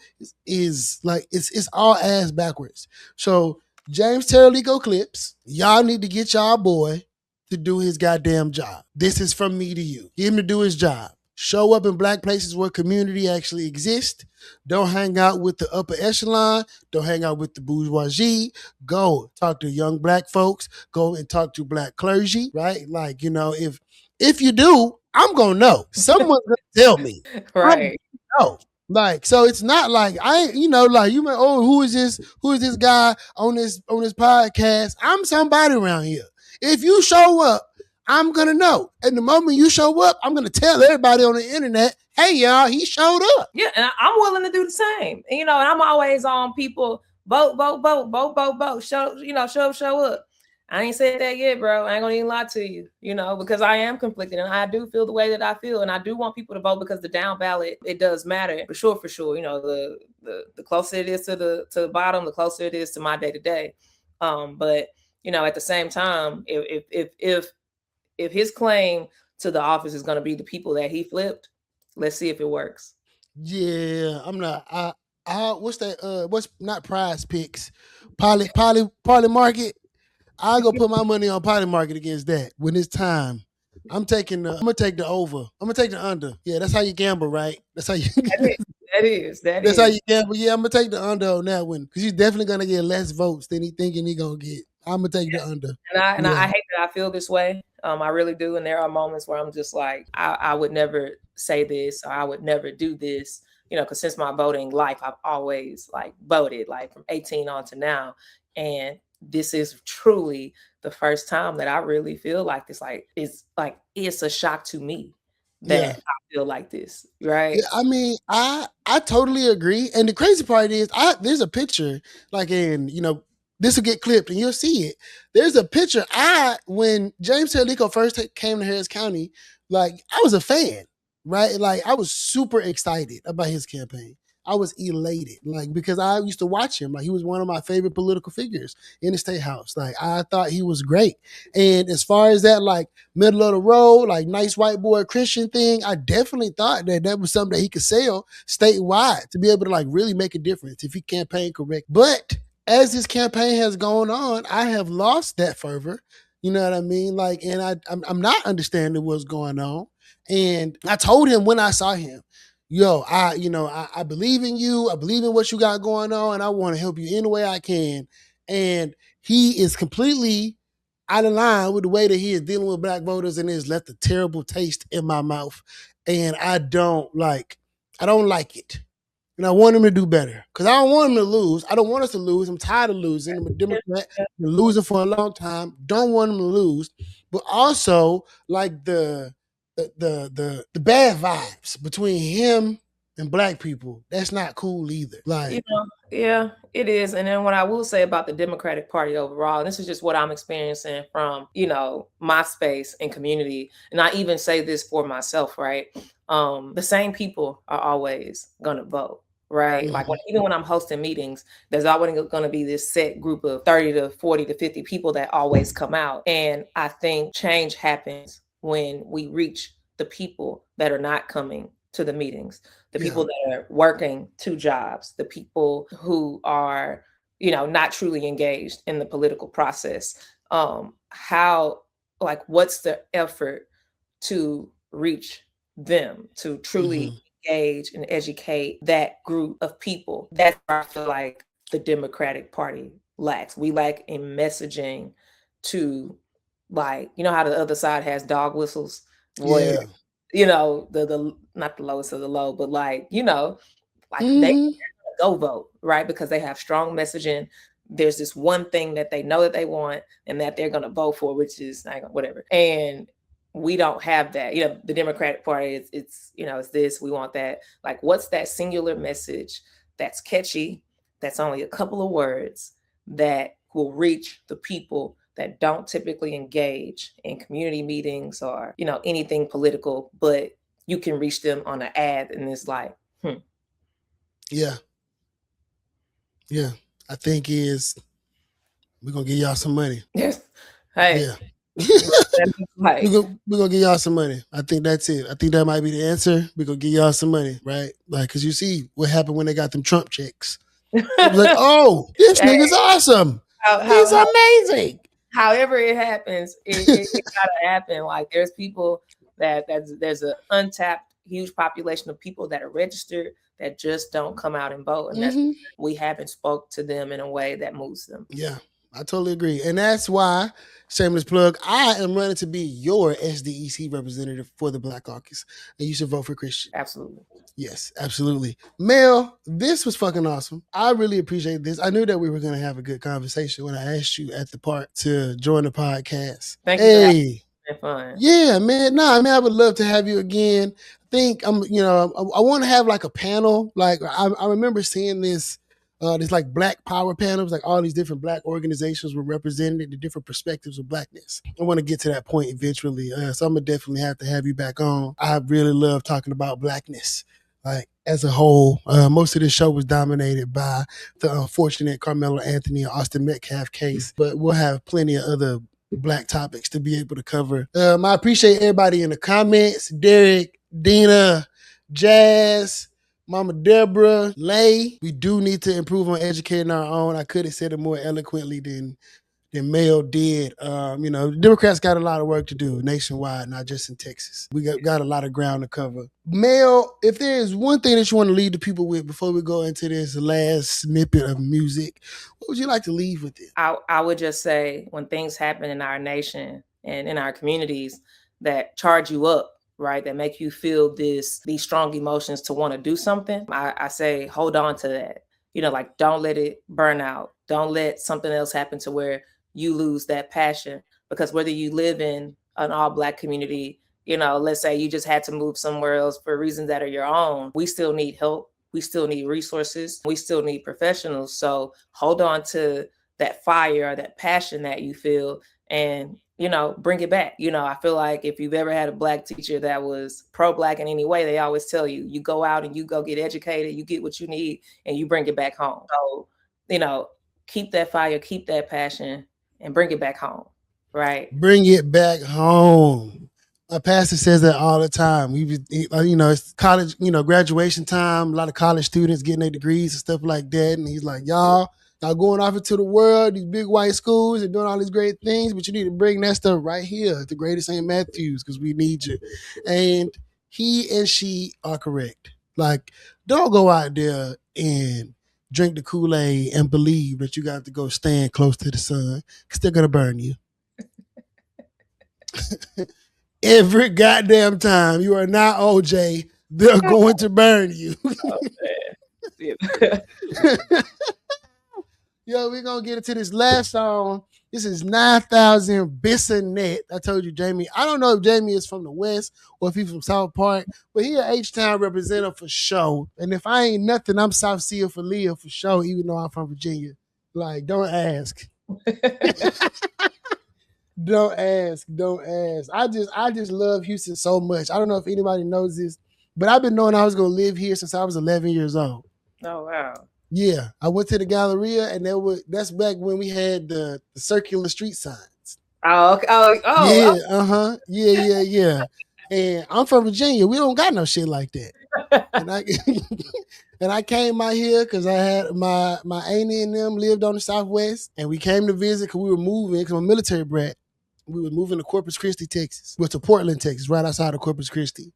is like it's all ass backwards. So James Terralico Clips, y'all need to get y'all boy to do his goddamn job. This is from me to you. Get him to do his job. Show up in black places where community actually exists. Don't hang out with the upper echelon. Don't hang out with the bourgeoisie. Go talk to young black folks. Go and talk to black clergy, right? Like, if you do, I'm going to know. Someone's going to tell me. Right. No. Like, so it's not like who is this guy on this podcast? I'm somebody around here. If you show up, I'm going to know. And the moment you show up, I'm going to tell everybody on the internet, hey, y'all, he showed up. Yeah, and I'm willing to do the same. And, and I'm always on people, vote. Show up. I ain't said that yet, bro. I ain't going to even lie to you, because I am conflicted and I do feel the way that I feel. And I do want people to vote because the down ballot, it does matter for sure. The closer it is to the bottom, the closer it is to my day to day. But at the same time, if his claim to the office is going to be the people that he flipped, let's see if it works. Yeah, I'm not. What's that? What's not Prize Picks? Poly Market. I'll go put my money on Poly Market against that when it's time. I'm gonna take the over. I'm gonna take the under. Yeah, that's how you gamble, right? That's how you. That is. That's how you gamble. Yeah, I'm gonna take the under on that one because he's definitely gonna get less votes than he thinking he gonna get. I'm gonna take the under. And I hate that I feel this way. I really do. And there are moments where I'm just like, I would never say this, or I would never do this, because since my voting life, I've always like voted like from 18 on to now. And this is truly the first time that I really feel like this, it's a shock to me that I feel like this, right? Yeah, I mean, I totally agree. And the crazy part is there's a picture like this will get clipped and you'll see it. There's a picture. When James Terralico first came to Harris County, like I was a fan, right? Like I was super excited about his campaign. I was elated, like, because I used to watch him. Like he was one of my favorite political figures in the state house. Like I thought he was great. And as far as that, like middle of the road, like nice white boy Christian thing, I definitely thought that was something that he could sell statewide to be able to like really make a difference if he campaigned correct. But as this campaign has gone on, I have lost that fervor. You know what I mean? Like, and I'm not understanding what's going on. And I told him when I saw him, yo, I believe in you. I believe in what you got going on, and I want to help you any way I can. And he is completely out of line with the way that he is dealing with black voters, and it has left a terrible taste in my mouth. And I don't like it. And I want him to do better because I don't want him to lose. I don't want us to lose. I'm tired of losing. I'm a Democrat. Been losing for a long time. Don't want him to lose. But also, like the bad vibes between him and black people, that's not cool either. Like, yeah, it is. And then what I will say about the Democratic Party overall, and this is just what I'm experiencing from, my space and community. And I even say this for myself, right? The same people are always going to vote. Right. Mm-hmm. Like even when I'm hosting meetings, there's always going to be this set group of 30 to 40 to 50 people that always come out. And I think change happens when we reach the people that are not coming to the meetings. the people that are working 2 jobs, the people who are, not truly engaged in the political process. How, like, what's the effort to reach them, to truly engage and educate that group of people? That's where I feel like the Democratic Party lacks. We lack in messaging to, like, how the other side has dog whistles where, the not the lowest of the low, but like, they go vote, right? Because they have strong messaging. There's this one thing that they know that they want and that they're going to vote for, which is whatever. And we don't have that. The Democratic Party, it's this, we want that. Like, what's that singular message that's catchy, that's only a couple of words, that will reach the people that don't typically engage in community meetings or, anything political, but you can reach them on an ad and it's like, Yeah. Yeah. I think we're going to give y'all some money. Yes. Hey. Yeah. We're gonna give y'all some money. I think that's it. I think that might be the answer. We're gonna give y'all some money, right? Like, because you see what happened when they got them Trump checks. It was like, oh, this nigga's awesome. He's amazing. However it happens, it gotta happen. Like, there's people there's an untapped huge population of people that are registered that just don't come out and vote, and that's we haven't spoke to them in a way that moves them. Yeah. I totally agree. And that's why, shameless plug, I am running to be your SDEC representative for the Black Caucus. And you should vote for Christian. Absolutely. Yes, absolutely. Mel, this was fucking awesome. I really appreciate this. I knew that we were going to have a good conversation when I asked you at the park to join the podcast. Thank you. Hey. Fun. Yeah, man. I would love to have you again. I think I want to have like a panel. Like, I remember seeing this like Black Power panels, like all these different Black organizations were represented, the different perspectives of Blackness. I want to get to that point eventually. So I'm going to definitely have to have you back on. I really love talking about Blackness, like, as a whole. Most of this show was dominated by the unfortunate Karmelo Anthony and Austin Metcalf case, but we'll have plenty of other Black topics to be able to cover. I appreciate everybody in the comments. Derek, Dina, Jazz, Mama Deborah, Lay. We do need to improve on educating our own. I could have said it more eloquently than Mel did. The Democrats got a lot of work to do nationwide, not just in Texas. We got a lot of ground to cover. Mel, if there is one thing that you want to leave the people with before we go into this last snippet of music, what would you like to leave with it? I would just say, when things happen in our nation and in our communities that charge you up, right, that make you feel these strong emotions to want to do something, I say hold on to that. Like, don't let it burn out. Don't let something else happen to where you lose that passion. Because whether you live in an all Black community, let's say you just had to move somewhere else for reasons that are your own, we still need help. We still need resources. We still need professionals. So hold on to that fire, that passion that you feel, and bring it back. I feel like if you've ever had a Black teacher that was pro-Black in any way, they always tell you, you go out and you go get educated, you get what you need, and you bring it back home. So, keep that fire, keep that passion, and bring it back home, right? Bring it back home. My pastor says that all the time. It's college, graduation time, a lot of college students getting their degrees and stuff like that. And he's like, y'all going off into the world, these big white schools and doing all these great things, but you need to bring that stuff right here at the greatest St. Matthews, because we need you. And he and she are correct. Like, don't go out there and drink the Kool-Aid and believe that you got to go stand close to the sun, because they're going to burn you. Every goddamn time. You are not OJ, they're going to burn you. Yo, we're going to get into this last song. This is 9,000 Bissonnet. I told you, Jamie. I don't know if Jamie is from the West or if he's from South Park, but he an H-Town representative for sure. And if I ain't nothing, I'm South Sea for Leah for sure, even though I'm from Virginia. Like, don't ask. Don't ask. I just love Houston so much. I don't know if anybody knows this, but I've been knowing I was going to live here since I was 11 years old. Oh, wow. Yeah, I went to the Galleria, and that's back when we had the circular street signs. Oh. Yeah, Yeah. And I'm from Virginia. We don't got no shit like that. and I and I came out here because I had my auntie and them lived on the Southwest, and we came to visit because we were moving because I'm a military brat. We were moving to Corpus Christi, Texas, to Portland, Texas, right outside of Corpus Christi.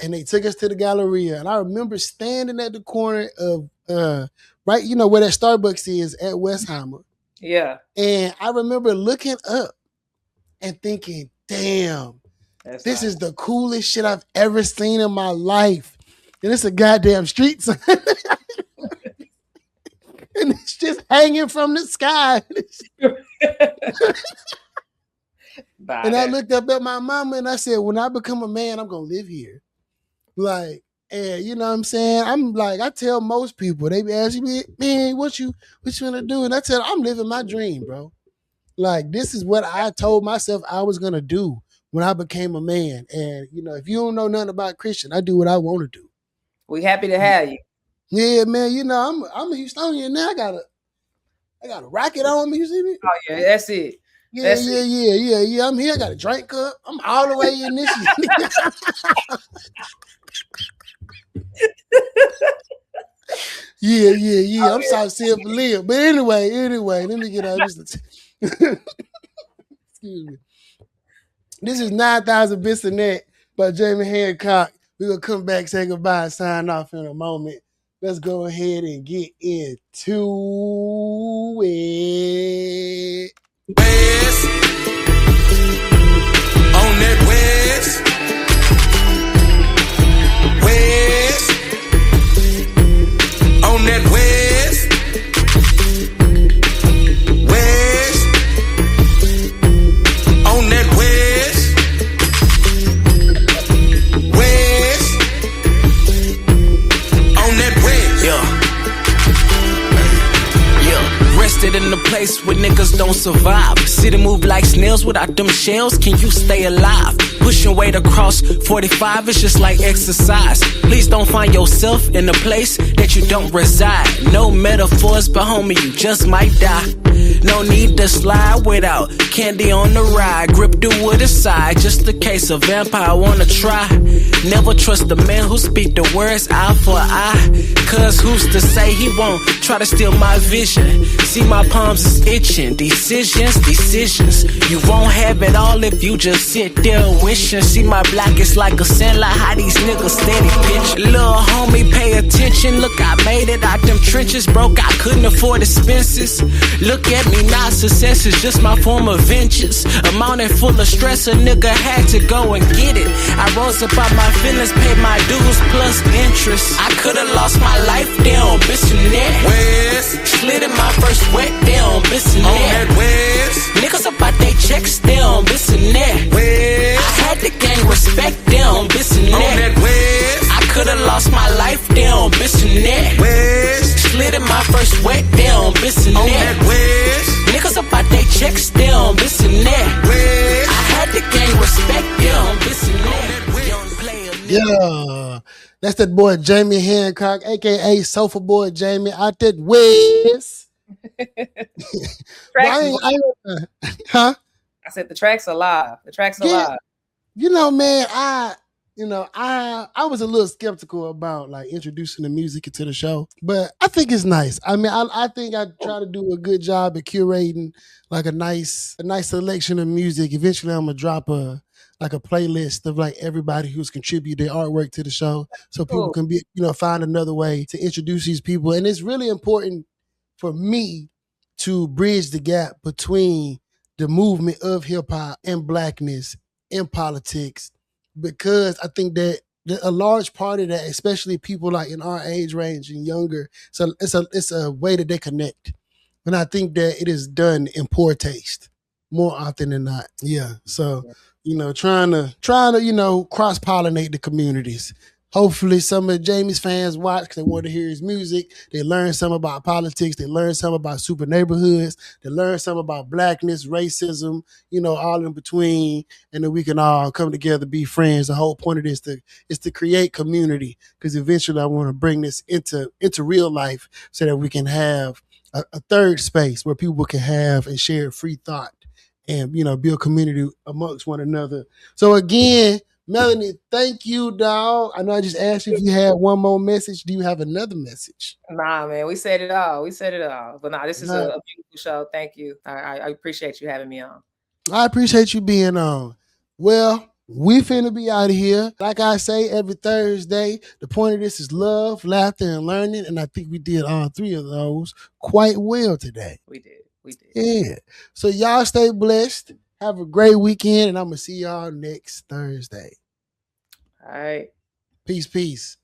And they took us to the Galleria. And I remember standing at the corner of, right, where that Starbucks is at Westheimer. Yeah. And I remember looking up and thinking, damn, this is the coolest shit I've ever seen in my life. And it's a goddamn street sign. And it's just hanging from the sky. And I looked up at my mama and I said, when I become a man, I'm going to live here. Like, and you know what I'm saying? I'm like, I tell most people, they be asking me, man, what you gonna do? And I tell them, I'm living my dream, bro. Like, this is what I told myself I was gonna do when I became a man. And if you don't know nothing about Christian, I do what I want to do. We happy to have you. Yeah, man. I'm a Houstonian now. I got a rocket on me. You see me? Oh yeah, that's it. Yeah. I'm here. I got a drink cup. I'm all the way in this. Yeah. I'm South San Felipe. But anyway, let me get out of this. Excuse me. This is 9,000 Bits a Net by Jamie Hancock. We're going to come back, say goodbye, and sign off in a moment. Let's go ahead and get into it. West. On that West. West. On that West. West. On that West. West. On that West. Yeah. Rested in the place where niggas don't survive. City move like snails without them shells. Can you stay alive? Pushing weight across 45 is just like exercise. Please don't find yourself in a place that you don't reside. No metaphors, but homie, you just might die. No need to slide without candy on the ride. Grip the wood aside, just in case a vampire wanna try. Never trust the man who speak the words eye for eye. Cause who's to say he won't try to steal my vision? See my palms is itching. Decisions. You won't have it all if you just sit there wishing. See my block is like a sand, like how these niggas steady bitch. Little homie, pay attention. Look, I made it out them trenches. Broke, I couldn't afford expenses. Look at me now, success is just my form of vengeance. A mountain full of stress, a nigga had to go and get it. I rose up out my feelings, paid my dues plus interest. I could've lost my life down, bitch and that. West. Slid in my first wet down, bitch and On that. that West. Niggas about they checks down, bitch and that. West. I had to gain respect down, bitch and On that. that West. I could've lost my life down, bitch and that. West. Slid in my first wet down, bitch and On that. that West. Niggas about they checks down, bitch and that. West. I had to gain respect down, bitch and that. Young player, nigga. Yeah. That's that boy Jamie Hancock, aka Sofa Boy Jamie, out that West. Huh? I said the track's alive. The track's alive. Man, I was a little skeptical about like introducing the music into the show, but I think it's nice. I mean, I think I try to do a good job at curating like a nice selection of music. Eventually, I'm gonna drop a playlist of like everybody who's contributed their artwork to the show, so people can be find another way to introduce these people. And it's really important for me to bridge the gap between the movement of hip hop and blackness in politics, because I think that a large part of that, especially people like in our age range and younger, so it's a way that they connect. And I think that it is done in poor taste more often than not. Yeah. So, trying to cross-pollinate the communities. Hopefully some of Jamie's fans watch because they want to hear his music. They learn something about politics. They learn something about super neighborhoods. They learn something about blackness, racism, all in between. And then we can all come together, be friends. The whole point of this is to create community, because eventually I want to bring this into real life so that we can have a third space where people can have and share free thought and, build community amongst one another. So again, Melanie, thank you, dog. I know I just asked you if you had one more message. Do you have another message? Nah, man, we said it all. We said it all. But nah, this is Nah. a beautiful show. Thank you. I appreciate you having me on. I appreciate you being on. Well, we finna be out of here. Like I say, every Thursday, the point of this is love, laughter, and learning. And I think we did all three of those quite well today. We did. We did. Yeah. So y'all stay blessed. Have a great weekend, and I'm going to see y'all next Thursday. All right. Peace, peace.